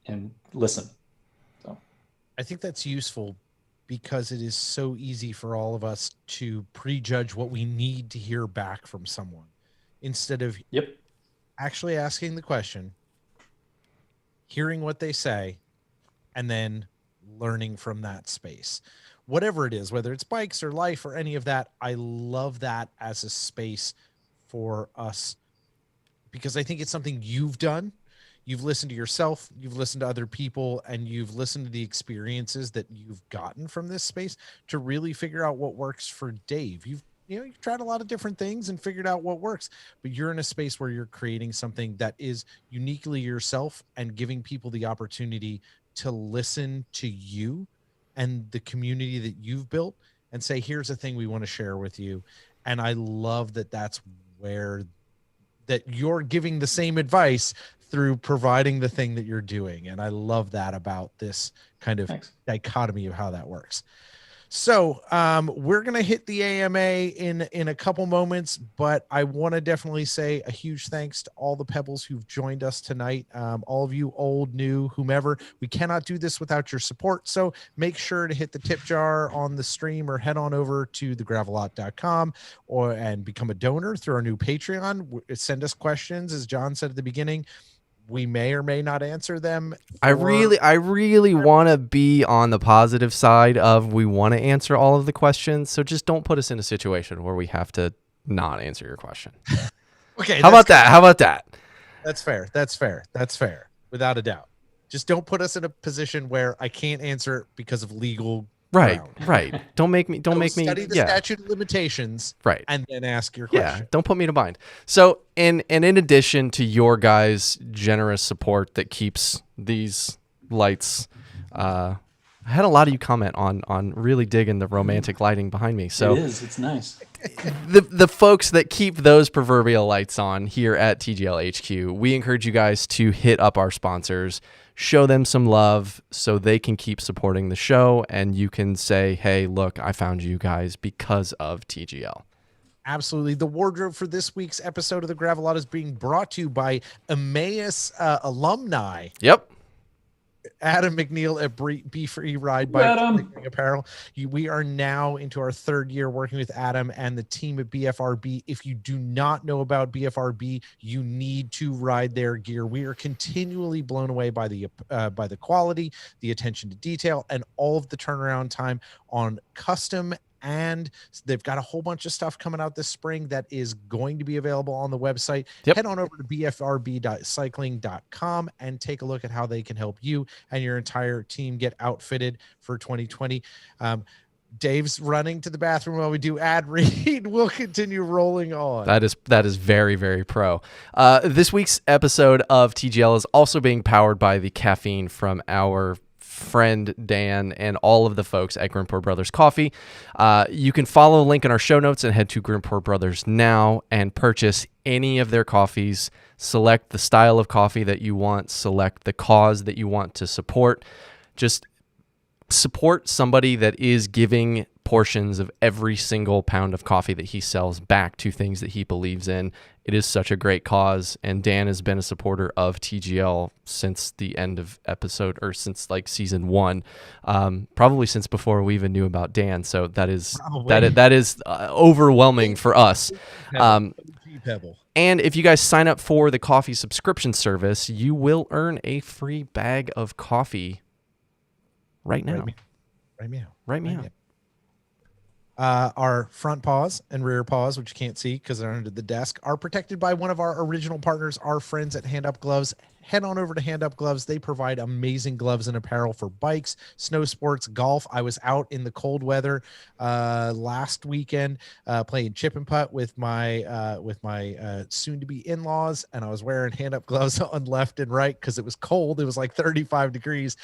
and listen. So, I think that's useful because it is so easy for all of us to prejudge what we need to hear back from someone instead of yep. actually asking the question, hearing what they say, and then learning from that space. Whatever it is, whether it's bikes or life or any of that, I love that as a space for us because I think it's something you've done. You've listened to yourself, you've listened to other people, and you've listened to the experiences that you've gotten from this space to really figure out what works for Dave. You've tried a lot of different things and figured out what works, but you're in a space where you're creating something that is uniquely yourself and giving people the opportunity to listen to you and the community that you've built and say, here's a thing we want to share with you. And I love that that's where that you're giving the same advice through providing the thing that you're doing. And I love that about this kind of dichotomy of how that works. So we're going to hit the AMA in a couple moments, but I want to definitely say a huge thanks to all the Pebbles who've joined us tonight. All of you old, new, whomever, we cannot do this without your support. So make sure to hit the tip jar on the stream or head on over to thegravelot.com and become a donor through our new Patreon. Send us questions. As John said at the beginning, we may or may not answer them. I really want to be on the positive side of we want to answer all of the questions. So just don't put us in a situation where we have to not answer your question. Okay. How about that? That's fair. Without a doubt. Just don't put us in a position where I can't answer because of legal ground. Right. Don't make me study the statute of limitations, right, and then ask your question. Yeah, don't put me to bind. So, in addition to your guys' generous support that keeps these lights, I had a lot of you comment on really digging the romantic lighting behind me. So it's nice. The folks that keep those proverbial lights on here at TGL HQ, we encourage you guys to hit up our sponsors. Show them some love so they can keep supporting the show, and you can say, hey, look, I found you guys because of TGL. Absolutely. The wardrobe for this week's episode of The Gravelot is being brought to you by Emmaus alumni. Yep. Adam McNeil at Be Free Ride Bike Apparel. We are now into our third year working with Adam and the team at BFRB. If you do not know about BFRB, you need to ride their gear. We are continually blown away by the quality, the attention to detail, and all of the turnaround time on custom. And they've got a whole bunch of stuff coming out this spring that is going to be available on the website. Yep. Head on over to bfrb.cycling.com and take a look at how they can help you and your entire team get outfitted for 2020. Dave's running to the bathroom while we do ad read. We'll continue rolling on. That is very, very pro. This week's episode of TGL is also being powered by the caffeine from our friend Dan and all of the folks at Grimpour Brothers Coffee. You can follow a link in our show notes and head to Grimpour Brothers now and purchase any of their coffees. Select the style of coffee that you want, select the cause that you want to support. Just support somebody that is giving portions of every single pound of coffee that he sells back to things that he believes in. It is such a great cause, and Dan has been a supporter of TGL since the end of episode, or since like season 1, probably since before we even knew about Dan. So that is overwhelming for us. Pebble. And if you guys sign up for the coffee subscription service, you will earn a free bag of coffee right now. Right meow. Our front paws and rear paws, which you can't see because they're under the desk, are protected by one of our original partners, our friends at Hand Up Gloves. Head on over to Hand Up Gloves. They provide amazing gloves and apparel for bikes, snow sports, golf. I was out in the cold weather last weekend playing chip and putt with my soon-to-be in-laws, and I was wearing Hand Up Gloves on left and right because it was cold. It was like 35 degrees.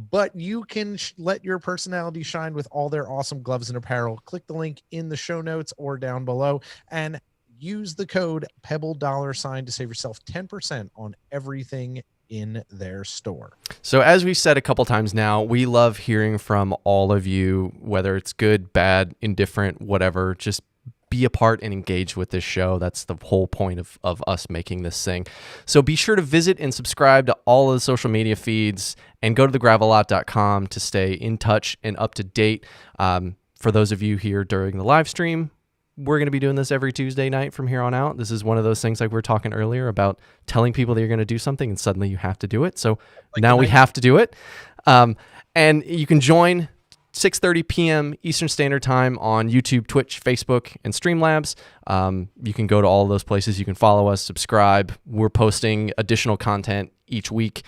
But you can let your personality shine with all their awesome gloves and apparel. Click the link in the show notes or down below and use the code Pebble $sign to save yourself 10% on everything in their store. So as we said a couple times now, we love hearing from all of you, whether it's good, bad, indifferent, whatever. Just be a part and engage with this show. That's the whole point of us making this thing. So be sure to visit and subscribe to all of the social media feeds and go to thegravelot.com to stay in touch and up to date. For those of you here during the live stream, we're going to be doing this every Tuesday night from here on out. This is one of those things like we were talking earlier about telling people that you're going to do something and suddenly you have to do it. So now we have to do it. And you can join 6:30 p.m. Eastern Standard Time on YouTube, Twitch, Facebook, and Streamlabs. You can go to all of those places. You can follow us, subscribe. We're posting additional content each week,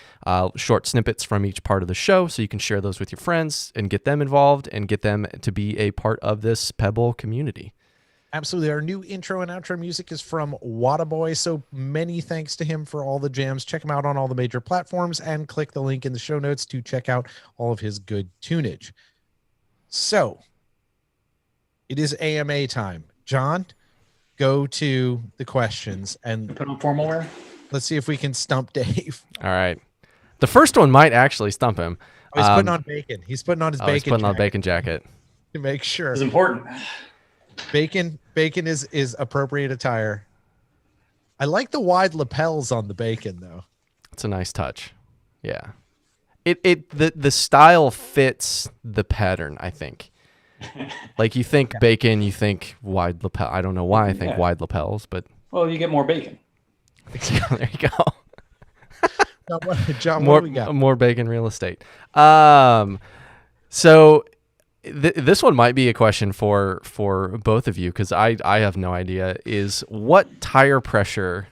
short snippets from each part of the show, so you can share those with your friends and get them involved and get them to be a part of this Pebble community. Absolutely. Our new intro and outro music is from Wadaboy, so many thanks to him for all the jams. Check him out on all the major platforms and click the link in the show notes to check out all of his good tunage. So it is AMA time. John, go to the questions and Put on formal wear. let's see if we can stump Dave. All right. The first one might actually stump him. Oh, he's putting on bacon. He's putting on his bacon. He's putting on a jacket bacon jacket. to make sure. It's important. Bacon is appropriate attire. I like the wide lapels on the bacon though. It's a nice touch. Yeah. The style fits the pattern, I think. Like you think bacon, you think wide lapel. I don't know why I think wide lapels, but Well, you get more bacon. there you go. John, more, what do we got? more bacon real estate. So this one might be a question for both of you because I have no idea. Is what tire pressure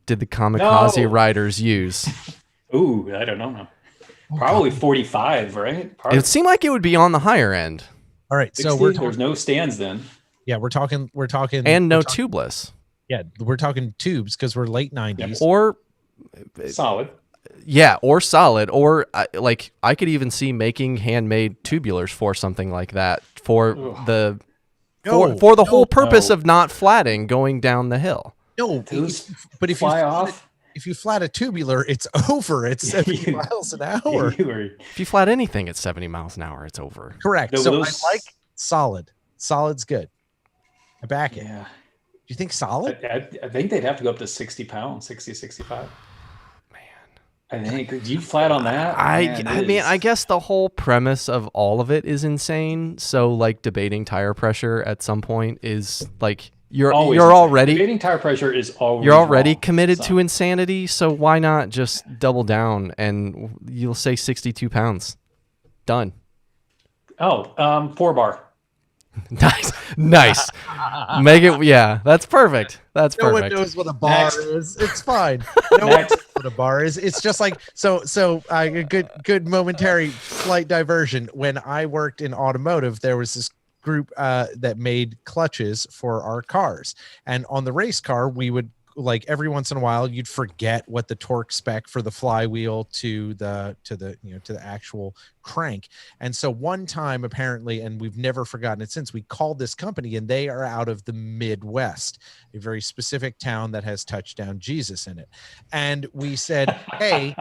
did the kamikaze riders use? Ooh, I don't know. Probably 45, right? It would seem like it would be on the higher end. All right, so 60, there's no stands then. Yeah, we're talking, and no tubeless. Yeah, we're talking tubes because we're late 90s. Or solid. Yeah, or solid, or like I could even see making handmade tubulars for something like that for the whole purpose of not flatting going down the hill. No, but if you flat a tubular, it's over. It's 70 miles an hour. If you flat anything at 70 miles an hour, it's over. Correct. No, so I like solid. Solid's good. I back it. Yeah. Do you think solid? I think they'd have to go up to 60 pounds, 60, 65. I think you flat on that. I mean, I guess the whole premise of all of it is insane. So, like, debating tire pressure at some point is like you're already debating tire pressure is always you're already wrong, committed to insanity. So why not just double down and you'll say 62 pounds? Done. Oh, 4-bar. Nice. Make it. Yeah, that's perfect. That's no perfect. one knows what a bar is. It's fine. No one knows what a bar is. It's just like a good momentary slight diversion. When I worked in automotive, there was this group that made clutches for our cars, and on the race car, we would like every once in a while you'd forget what the torque spec for the flywheel to the actual crank. And so one time apparently, and we've never forgotten it since, we called this company, and they are out of the Midwest, a very specific town that has Touchdown Jesus in it. And we said, hey,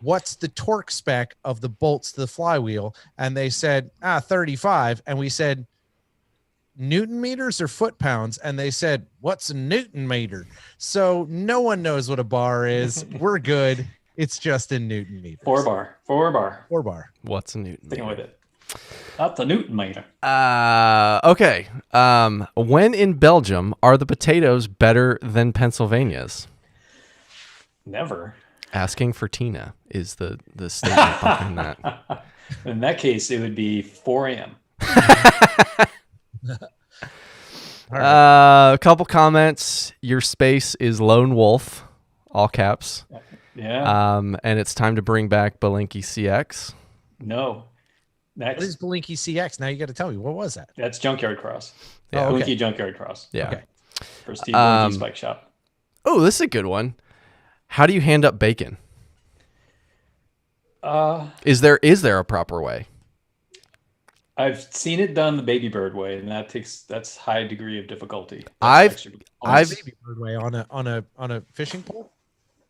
what's the torque spec of the bolts to the flywheel? And they said 35. And we said, Newton meters or foot pounds? And they said, what's a Newton meter? So no one knows what a bar is. We're good. It's just in Newton meters. 4-bar. What's a Newton meter? Sticking with it. That's a Newton meter. Okay. When in Belgium are the potatoes better than Pennsylvania's? Never. Asking for Tina is the statement behind that. In that case, it would be 4 a.m. A couple comments. Your space is Lone Wolf, all caps. Yeah. And it's time to bring back Belinky CX. No. Next. What is Belinky CX? Now you got to tell me. What was that? That's Junkyard Cross. Yeah. Belinky Junkyard Cross. Yeah. Okay. For Steve Belinky's bike shop. Oh, this is a good one. How do you hand up bacon? Is there a proper way? I've seen it done the baby bird way, and that's high degree of difficulty. I've Baby bird way on a fishing pole.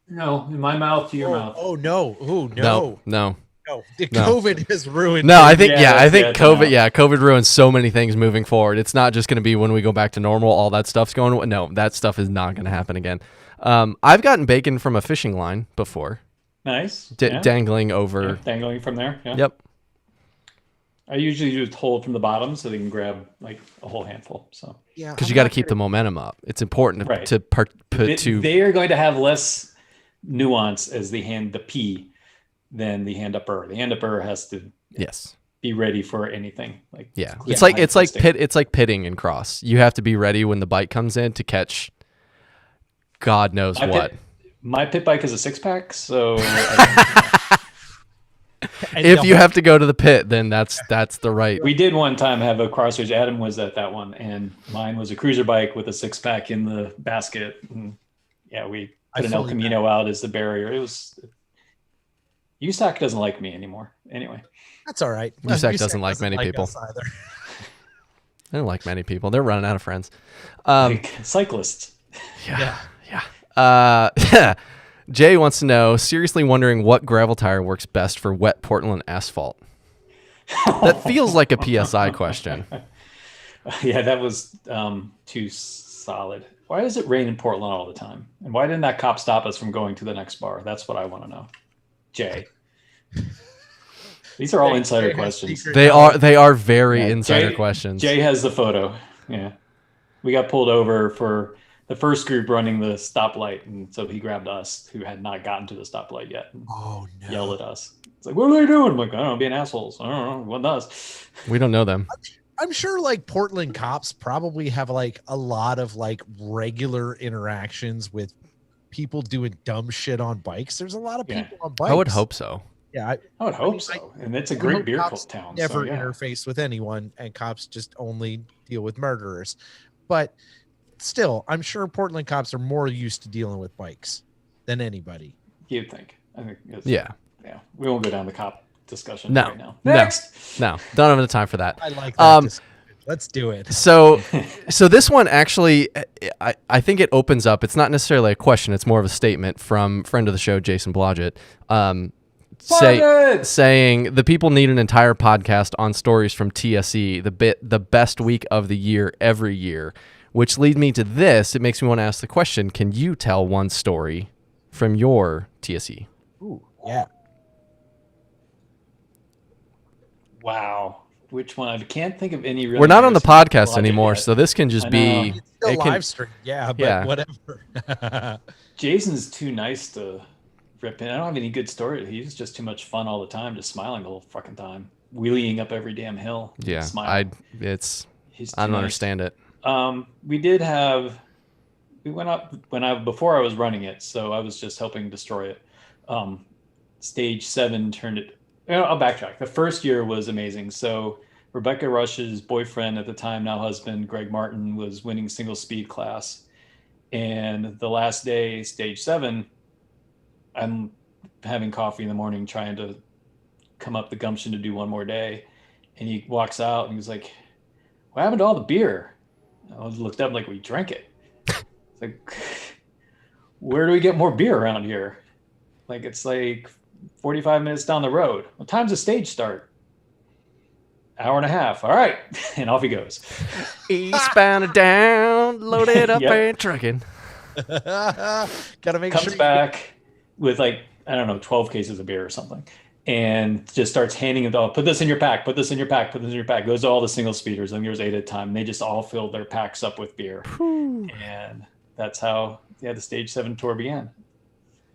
No, in my mouth to your mouth. Oh no! Oh No, no! no, No! The no. COVID has ruined. No, I it. think Yeah, I think that's COVID. enough. Yeah, COVID ruins so many things moving forward. It's not just going to be when we go back to normal. All that stuff's going. No, that stuff is not going to happen again. I've gotten bacon from a fishing line before, Nice. Yeah. dangling Yeah, over. dangling from there. Yeah. Yep. I usually just hold from the bottom so they can grab like a whole handful. So Yeah, Because I'm you got to not keep the momentum up. It's important Right. to they are going to have less nuance as the P than the hand upper. The hand upper has to yes. be ready for anything. Like Yeah. clean It's like fisting. it's like pitting and cross. You have to be ready when the bite comes in to catch God knows My what. My pit bike is a 6-pack, so And If the you whole- have to go to the pit, then that's the right. we did one time have a crossroads. Adam was at that one, and mine was a cruiser bike with a 6-pack in the basket. And yeah, we put an El fully Camino out as the barrier. It was USAC doesn't like me anymore. Anyway, That's all right. USAC doesn't like many people. us either. I don't like many people. They're running out of friends. like cyclists. Yeah. Jay wants to know, seriously wondering what gravel tire works best for wet Portland asphalt. That feels like a PSI question. Yeah, that was too solid. Why does it rain in Portland all the time? And why didn't that cop stop us from going to the next bar? That's what I want to know. Jay. These are all insider Jay has questions. secret They are very Yeah, insider Jay- questions. Jay has the photo. Yeah. We got pulled over for the first group running the stoplight. And so he grabbed us who had not gotten to the stoplight yet and Oh no! yelled at us. It's like, what are they doing? I'm like, I don't know, being assholes. I don't know. What does? We don't know them. I'm sure like Portland cops probably have like a lot of like regular interactions with people doing dumb shit on bikes. There's a lot of Yeah. people on bikes. I would hope so. Yeah, I would I hope mean, so. And it's a I great hope beer cops town. never so, yeah. interface with anyone, and cops just only deal with murderers. But still, I'm sure Portland cops are more used to dealing with bikes than anybody. You'd think. I think it's, Yeah. Yeah. We won't go down the cop discussion No. right now. No. Next. No, don't have the time for that. I like that. Um, discussion. Let's do it. So this one actually, I think it opens up. It's not necessarily a question. It's more of a statement from friend of the show, Jason Blodgett, Blodgett! saying the people need an entire podcast on stories from TSE, the best week of the year every year. Which leads me to this. It makes me want to ask the question: can you tell one story from your TSE? Ooh, yeah. Wow. Which one? I can't think of any. Really We're not on the embarrassing podcast Blodgett anymore, yet. so this can just I be. know. It's still it can- live stream. Yeah, but Yeah. whatever. Jason's too nice to rip in. I don't have any good story. He's just too much fun all the time, just smiling the whole fucking time, wheeling up every damn hill. Yeah, smiling. It's. He's I too don't nice. understand it. We went up before I was running it, so I was just helping destroy it. Stage 7 turned it. I'll backtrack. The first year was amazing. So Rebecca Rush's boyfriend at the time, now husband, Greg Martin, was winning single speed class. And the last day, stage 7, I'm having coffee in the morning, trying to come up the gumption to do one more day. And he walks out and he's like, what happened to all the beer? I looked up like, we drank it. It's like, where do we get more beer around here? Like, it's like 45 minutes down the road. What time's the stage start? Hour and a half. All right. And off he goes. Eastbound and down, loaded up Yep. and trucking. Gotta make Comes sure. back with like, I don't know, 12 cases of beer or something. And just starts handing it all. Put this in your pack. Put this in your pack. Put this in your pack. Goes to all the single speeders. I think there's 8 at a time. And they just all filled their packs up with beer. And that's how the stage 7 tour began.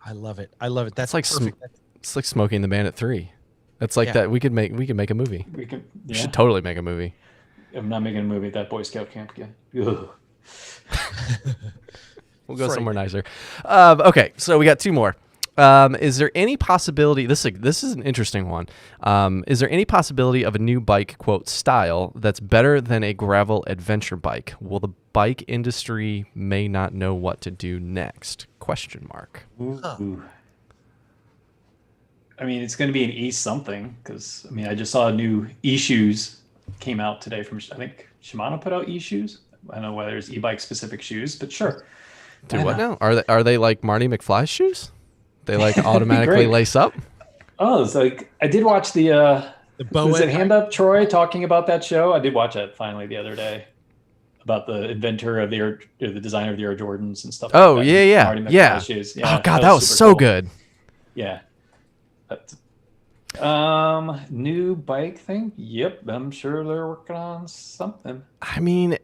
I love it. I love it. That's like perfect. It's like Smoking the Bandit 3. That's like Yeah. that. We could make a movie. We can, We yeah. should totally make a movie. I'm not making a movie at that Boy Scout camp again. Ugh. We'll go Frightening. somewhere nicer. Okay, so we got 2 more. Is there any possibility? This is an interesting one. Is there any possibility of a new bike quote style that's better than a gravel adventure bike? Will the bike industry may not know what to do next? Question mark. Ooh. I mean, it's going to be an E something because I mean, I just saw new E shoes came out today from I think Shimano put out E shoes. I don't know whether it's e-bike specific shoes, but sure. Do Why what not? now? Are they like Marty McFly's shoes? They like automatically Great. lace up. Oh, it's like I did watch the was it Hand Up Troy talking about that show? I did watch it finally the other day about the inventor of the designer of the Air Jordans and stuff like Oh, that. yeah. Marty Yeah. McFly's shoes. Oh, Yeah, God, that was super so cool. good. Yeah. New bike thing? Yep, I'm sure they're working on something. I mean,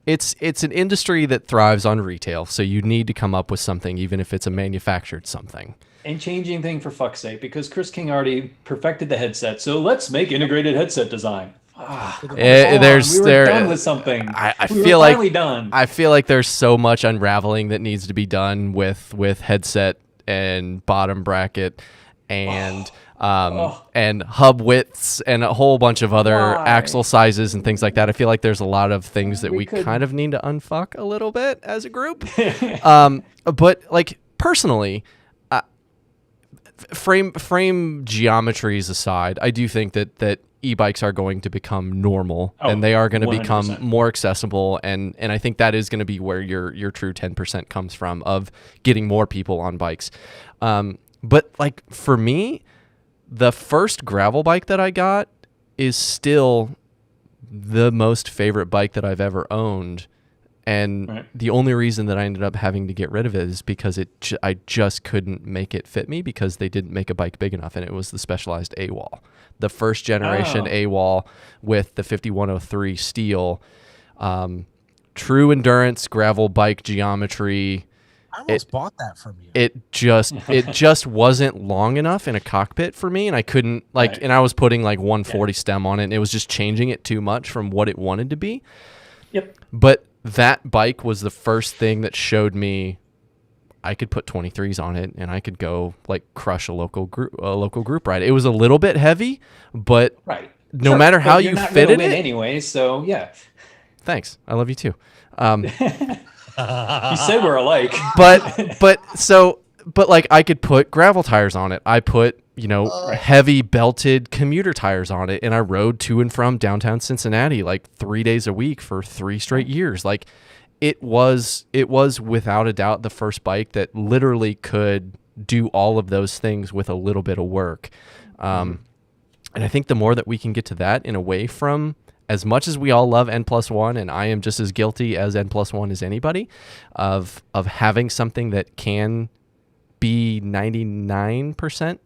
it's an industry that thrives on retail, so you need to come up with something, even if it's a manufactured something. And changing thing for fuck's sake, because Chris King already perfected the headset, so let's make integrated headset design. We were done with something. We were finally done. I feel like there's so much unraveling that needs to be done with headset and bottom bracket and and hub widths and a whole bunch of other axle sizes and things like that. I feel like there's a lot of things that we kind of need to unfuck a little bit as a group. But like personally, frame geometries aside, I do think that e-bikes are going to become normal and they are going to become more accessible, and I think that is going to be where your true 10% comes from, of getting more people on bikes. But like for me, the first gravel bike that I got is still the most favorite bike that I've ever owned. And the only reason that I ended up having to get rid of it is because I just couldn't make it fit me, because they didn't make a bike big enough, and it was the Specialized A-Wall. The first generation A-Wall with the 5103 steel. True endurance gravel bike geometry. I almost bought that from you. It just wasn't long enough in a cockpit for me, and I couldn't and I was putting like 140 stem on it, and it was just changing it too much from what it wanted to be. Yep. But that bike was the first thing that showed me I could put 23s on it and I could go like crush a local group ride. It was a little bit heavy, but no matter how you fitted it anyway. So yeah. Thanks. I love you too. You said we're alike. but like I could put gravel tires on it. I put, heavy belted commuter tires on it, and I rode to and from downtown Cincinnati like 3 days a week for 3 straight years. Like it was without a doubt the first bike that literally could do all of those things with a little bit of work. And I think the more that we can get to that and away from, as much as we all love N+1, and I am just as guilty as N+1 as anybody, of having something that can be 99%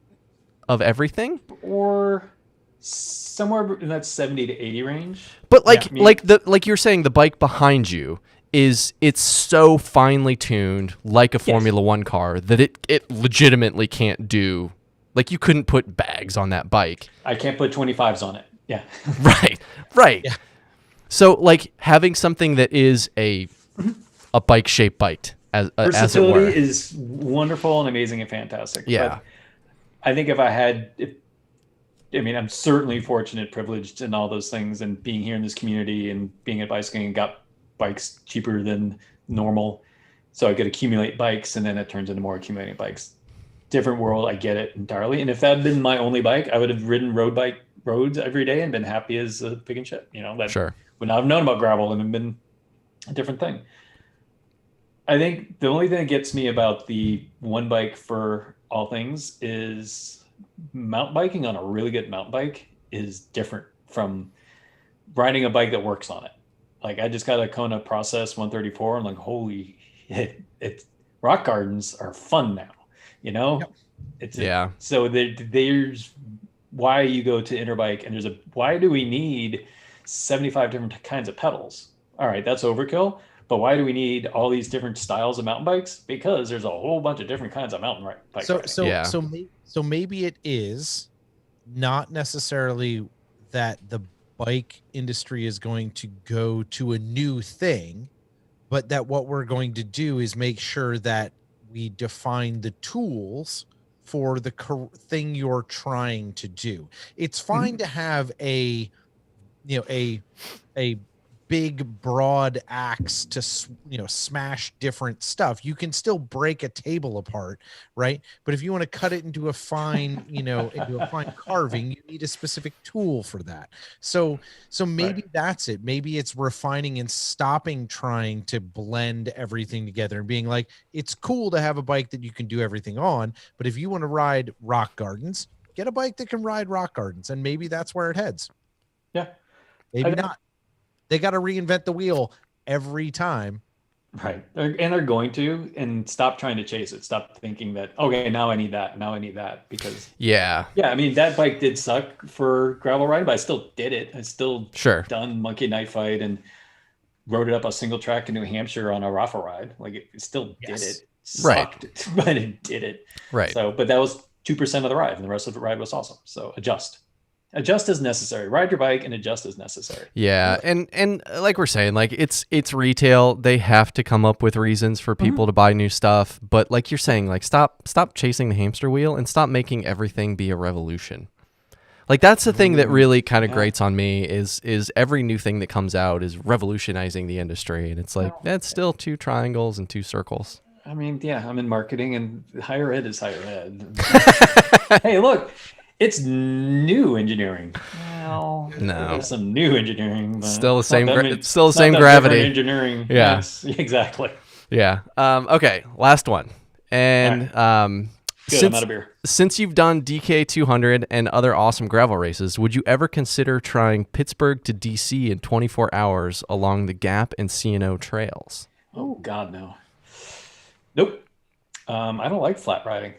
of everything, or somewhere in that 70 to 80 range. But like you're saying, the bike behind you it's so finely tuned, like a Formula One car, that it legitimately can't do. Like you couldn't put bags on that bike. I can't put 25s on it. Yeah. Right. Yeah. So like having something that is a bike shaped bike as it were. Versatility is wonderful and amazing and fantastic. Yeah. But I think I'm certainly fortunate, privileged, and all those things, and being here in this community and being at bicycling, and got bikes cheaper than normal, so I could accumulate bikes, and then it turns into more accumulating bikes. Different world, I get it entirely. And if that had been my only bike, I would have ridden roads every day and been happy as a pig in shit. Sure. Would not have known about gravel and have been a different thing. I think the only thing that gets me about the one bike for all things is mountain biking on a really good mountain bike is different from riding a bike that works on it. Like I just got a Kona Process 134 and like, holy shit, rock gardens are fun now, Yep. So there's why you go to Interbike, and why do we need 75 different kinds of pedals? All right, that's overkill. But why do we need all these different styles of mountain bikes? Because there's a whole bunch of different kinds of mountain bikes. So maybe it is not necessarily that the bike industry is going to go to a new thing, but that what we're going to do is make sure that we define the tools for the thing you're trying to do. It's fine to have a big broad axe to smash different stuff. You can still break a table apart, right? But if you want to cut it into a fine into a fine carving, you need a specific tool for that. So maybe that's it. Maybe it's refining and stopping trying to blend everything together and being like, it's cool to have a bike that you can do everything on, but if you want to ride rock gardens, get a bike that can ride rock gardens, and maybe that's where it heads. Yeah. Maybe not. They got to reinvent the wheel every time. Right. And they're going to, and stop trying to chase it. Stop thinking that, okay, now I need that. Now I need that. Because yeah, I mean, that bike did suck for gravel riding, but I still did it. I still done Monkey Night Fight and rode it up a single track in New Hampshire on a raffle ride. Like it still did it. Sucked, but it did it. Right. So, but that was 2% of the ride, and the rest of the ride was awesome. So adjust as necessary. Ride your bike and adjust as necessary. Yeah. And like we're saying, like it's retail. They have to come up with reasons for people to buy new stuff. But like you're saying, like stop chasing the hamster wheel and stop making everything be a revolution. Like that's the thing that really kind of grates on me is every new thing that comes out is revolutionizing the industry. And it's like, that's still 2 triangles and 2 circles. I mean, yeah, I'm in marketing, and higher ed is higher ed. Hey, look, it's new engineering. Well, no, there's some new engineering. But still the same. It's still the same gravity. Engineering. Yeah, yes, exactly. Yeah. Okay. Last one. And good, I'm out of beer. Since you've done DK 200 and other awesome gravel races, would you ever consider trying Pittsburgh to DC in 24 hours along the Gap and C&O trails? Oh God, no. Nope. I don't like flat riding.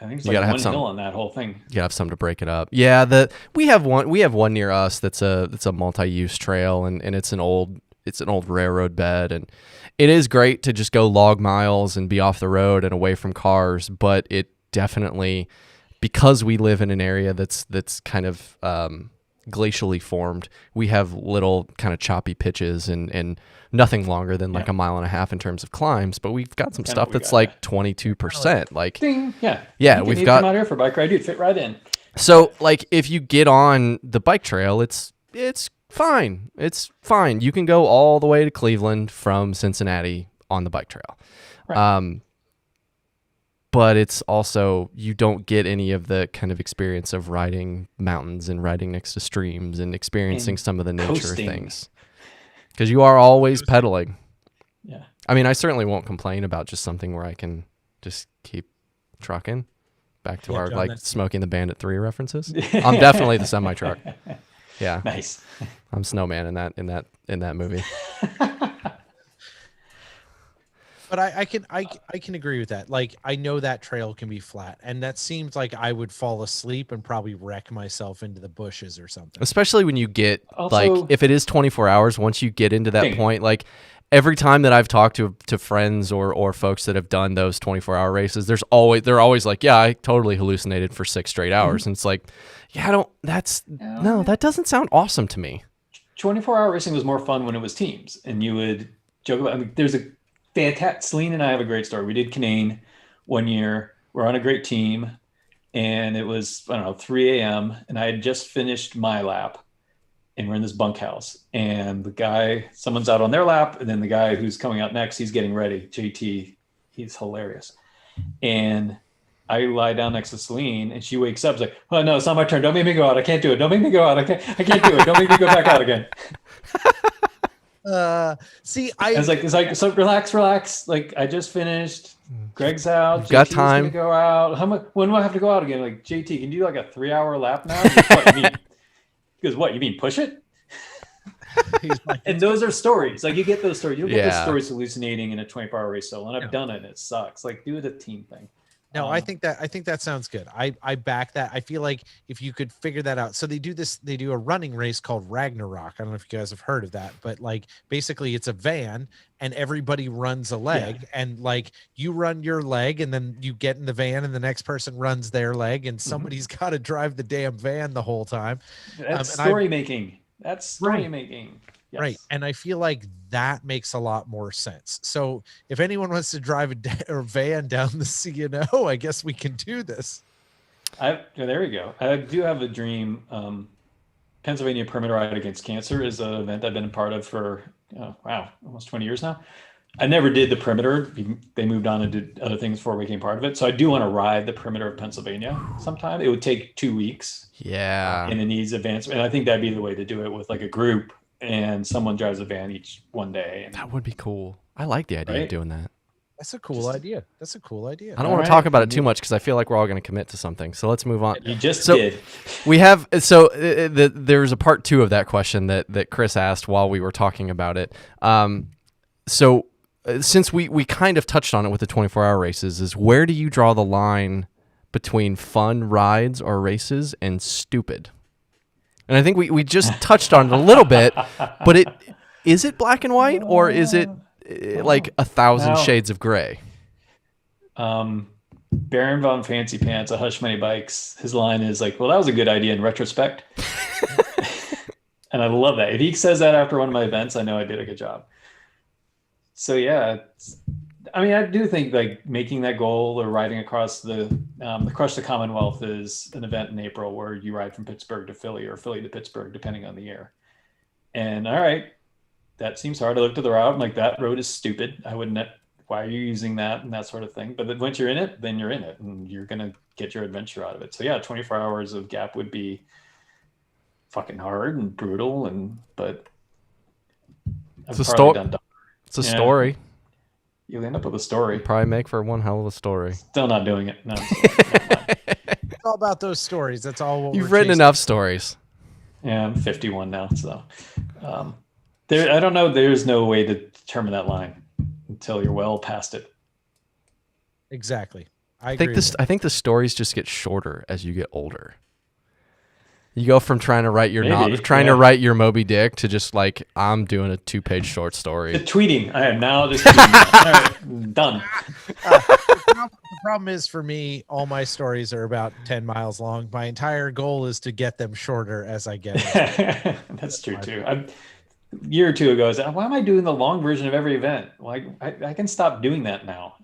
I think it's like one hill on that whole thing. You gotta have something to break it up. Yeah, we have one near us that's a multi-use trail, and it's an old railroad bed, and it is great to just go log miles and be off the road and away from cars, but it definitely, because we live in an area that's kind of glacially formed, we have little kind of choppy pitches and nothing longer than like a mile and a half in terms of climbs, but we've got some stuff that's like 22%. Like, ding. Yeah, we've got come out here for bike ride, dude, fit right in. So like if you get on the bike trail, it's fine. It's fine. You can go all the way to Cleveland from Cincinnati on the bike trail. Right. But it's also, you don't get any of the kind of experience of riding mountains and riding next to streams and experiencing some of the nature things. Because you are always pedaling. Yeah. I mean, I certainly won't complain about just something where I can just keep trucking. Back to our John, Smoking the Bandit 3 references. I'm definitely the semi truck. Yeah. Nice. I'm Snowman in that movie. But I can agree with that. Like, I know that trail can be flat, and that seems like I would fall asleep and probably wreck myself into the bushes or something. Especially when you get like, if it is 24 hours, once you get into that point, like every time that I've talked to friends or folks that have done those 24-hour races, they're always like, yeah, I totally hallucinated for 6 straight hours. And it's like, yeah, that doesn't sound awesome to me. 24-hour racing was more fun when it was teams, and you would joke about, I mean, there's a fantastic, Celine and I have a great story. We did Canaan one year. We're on a great team, and it was, 3 a.m. and I had just finished my lap, and we're in this bunkhouse, and someone's out on their lap, and then the guy who's coming out next, he's getting ready. JT, he's hilarious. And I lie down next to Celine, and she wakes up. She's like, "Oh no, it's not my turn. Don't make me go out. I can't do it. Don't make me go out. I can't do it. Don't make me go back out again." It's like, so relax. Like, I just finished. Greg's out. JT's got time to go out. When do I have to go out again? Like, JT, can you do like a 3-hour lap now? What you mean? He goes, what, you mean push it? And those are stories. Like, you get those stories. You'll get those stories hallucinating in a 24-hour race solo. And I've done it. It sucks. Like, do the team thing. No, I think that sounds good. I back that. I feel like if you could figure that out. So they do a running race called Ragnarok. I don't know if you guys have heard of that, but like basically it's a van and everybody runs a leg, and like you run your leg and then you get in the van and the next person runs their leg, and somebody's got to drive the damn van the whole time. That's story making. That's story making. Yes. Right. And I feel like that makes a lot more sense. So if anyone wants to drive a van down the C&O, I guess we can do this. There we go. I do have a dream Pennsylvania Perimeter Ride Against Cancer is an event I've been a part of for, almost 20 years now. I never did the perimeter. They moved on and did other things before we became part of it. So I do want to ride the perimeter of Pennsylvania sometime. It would take 2 weeks. Yeah. And it needs advancement. And I think that'd be the way to do it, with like a group and someone drives a van each one day. And, That would be cool. I like the idea of doing that. That's a cool idea. I don't want to talk about it too much because I feel like we're all going to commit to something. So let's move on. You just did. We have there's a part 2 of that question that Chris asked while we were talking about it. Since we kind of touched on it with the 24-hour races, is where do you draw the line between fun rides or races and stupid? And I think we just touched on it a little bit, but is it black and white, or is it like 1,000 shades of gray? Baron von Fancy Pants, a Hush Money Bikes, his line is like, well, that was a good idea in retrospect. And I love that. If he says that after one of my events, I know I did a good job. So yeah, I do think like making that goal or riding across the Crush the Commonwealth is an event in April where you ride from Pittsburgh to Philly or Philly to Pittsburgh, depending on the year. And all right, that seems hard. I looked at the route. I'm like, that road is stupid. I wouldn't. Why are you using that and that sort of thing? But then once you're in it, then you're in it, and you're gonna get your adventure out of it. So yeah, 24 hours of gap would be fucking hard and brutal, but it's a story. It's a story. You'll end up with a story. Probably make for one hell of a story. Still not doing it. No. It's all about those stories. That's all. You've written enough stories. Yeah, I'm 51 now, so I don't know. There's no way to determine that line until you're well past it. Exactly. I think the stories just get shorter as you get older. You go from trying to write your write your Moby Dick to just like, I'm doing a 2-page short story. The tweeting. I am now just tweeting. All right, done. The problem is, for me, all my stories are about 10 miles long. My entire goal is to get them shorter as I get them. That's true too. A year or two ago, I was like, why am I doing the long version of every event? Like, I can stop doing that now.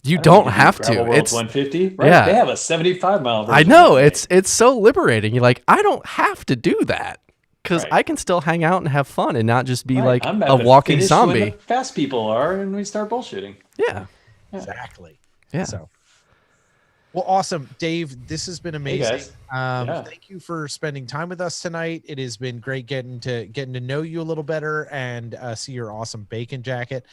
You don't have to. It's 150. Right? Yeah. They have a 75-mile version. I know. It's so liberating. You're like, I don't have to do that because I can still hang out and have fun and not just be like a walking zombie. When the fast people are, and we start bullshitting. Yeah. Exactly. Yeah. So, well, awesome, Dave. This has been amazing. Hey, thank you for spending time with us tonight. It has been great getting to know you a little better and see your awesome bacon jacket.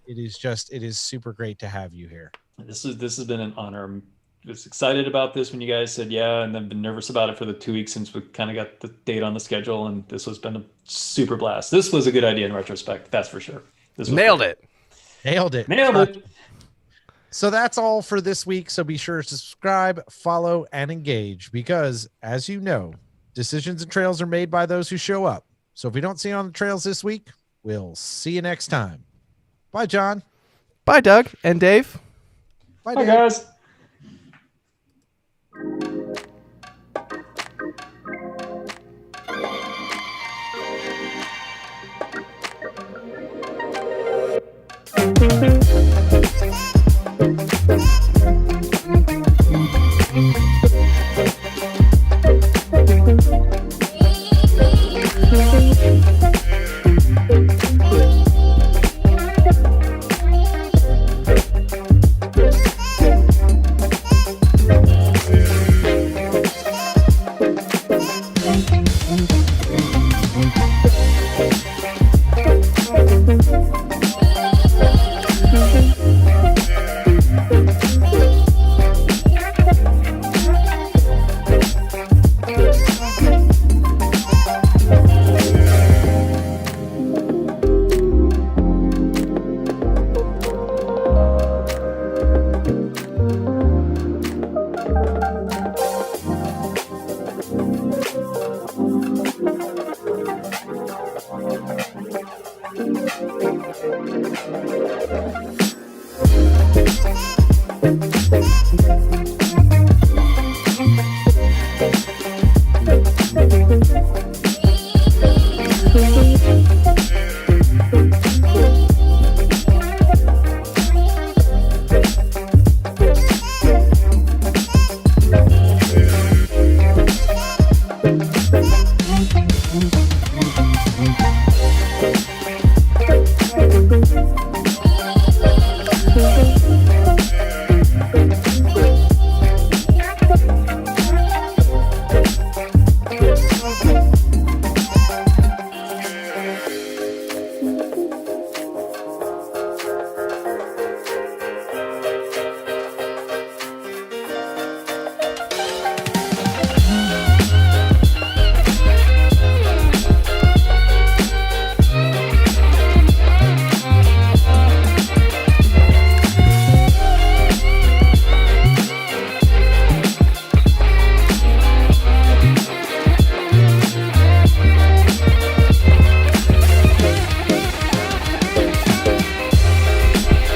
It is super great to have you here. This has been an honor. I was excited about this when you guys said yeah, and then been nervous about it for the 2 weeks since we kind of got the date on the schedule, and this has been a super blast. This was a good idea in retrospect, that's for sure. Nailed it. So that's all for this week. So be sure to subscribe, follow, and engage because, as you know, decisions and trails are made by those who show up. So if we don't see you on the trails this week, we'll see you next time. Bye, John. Bye, Doug and Dave. Bye, Dave. Guys. Thank you.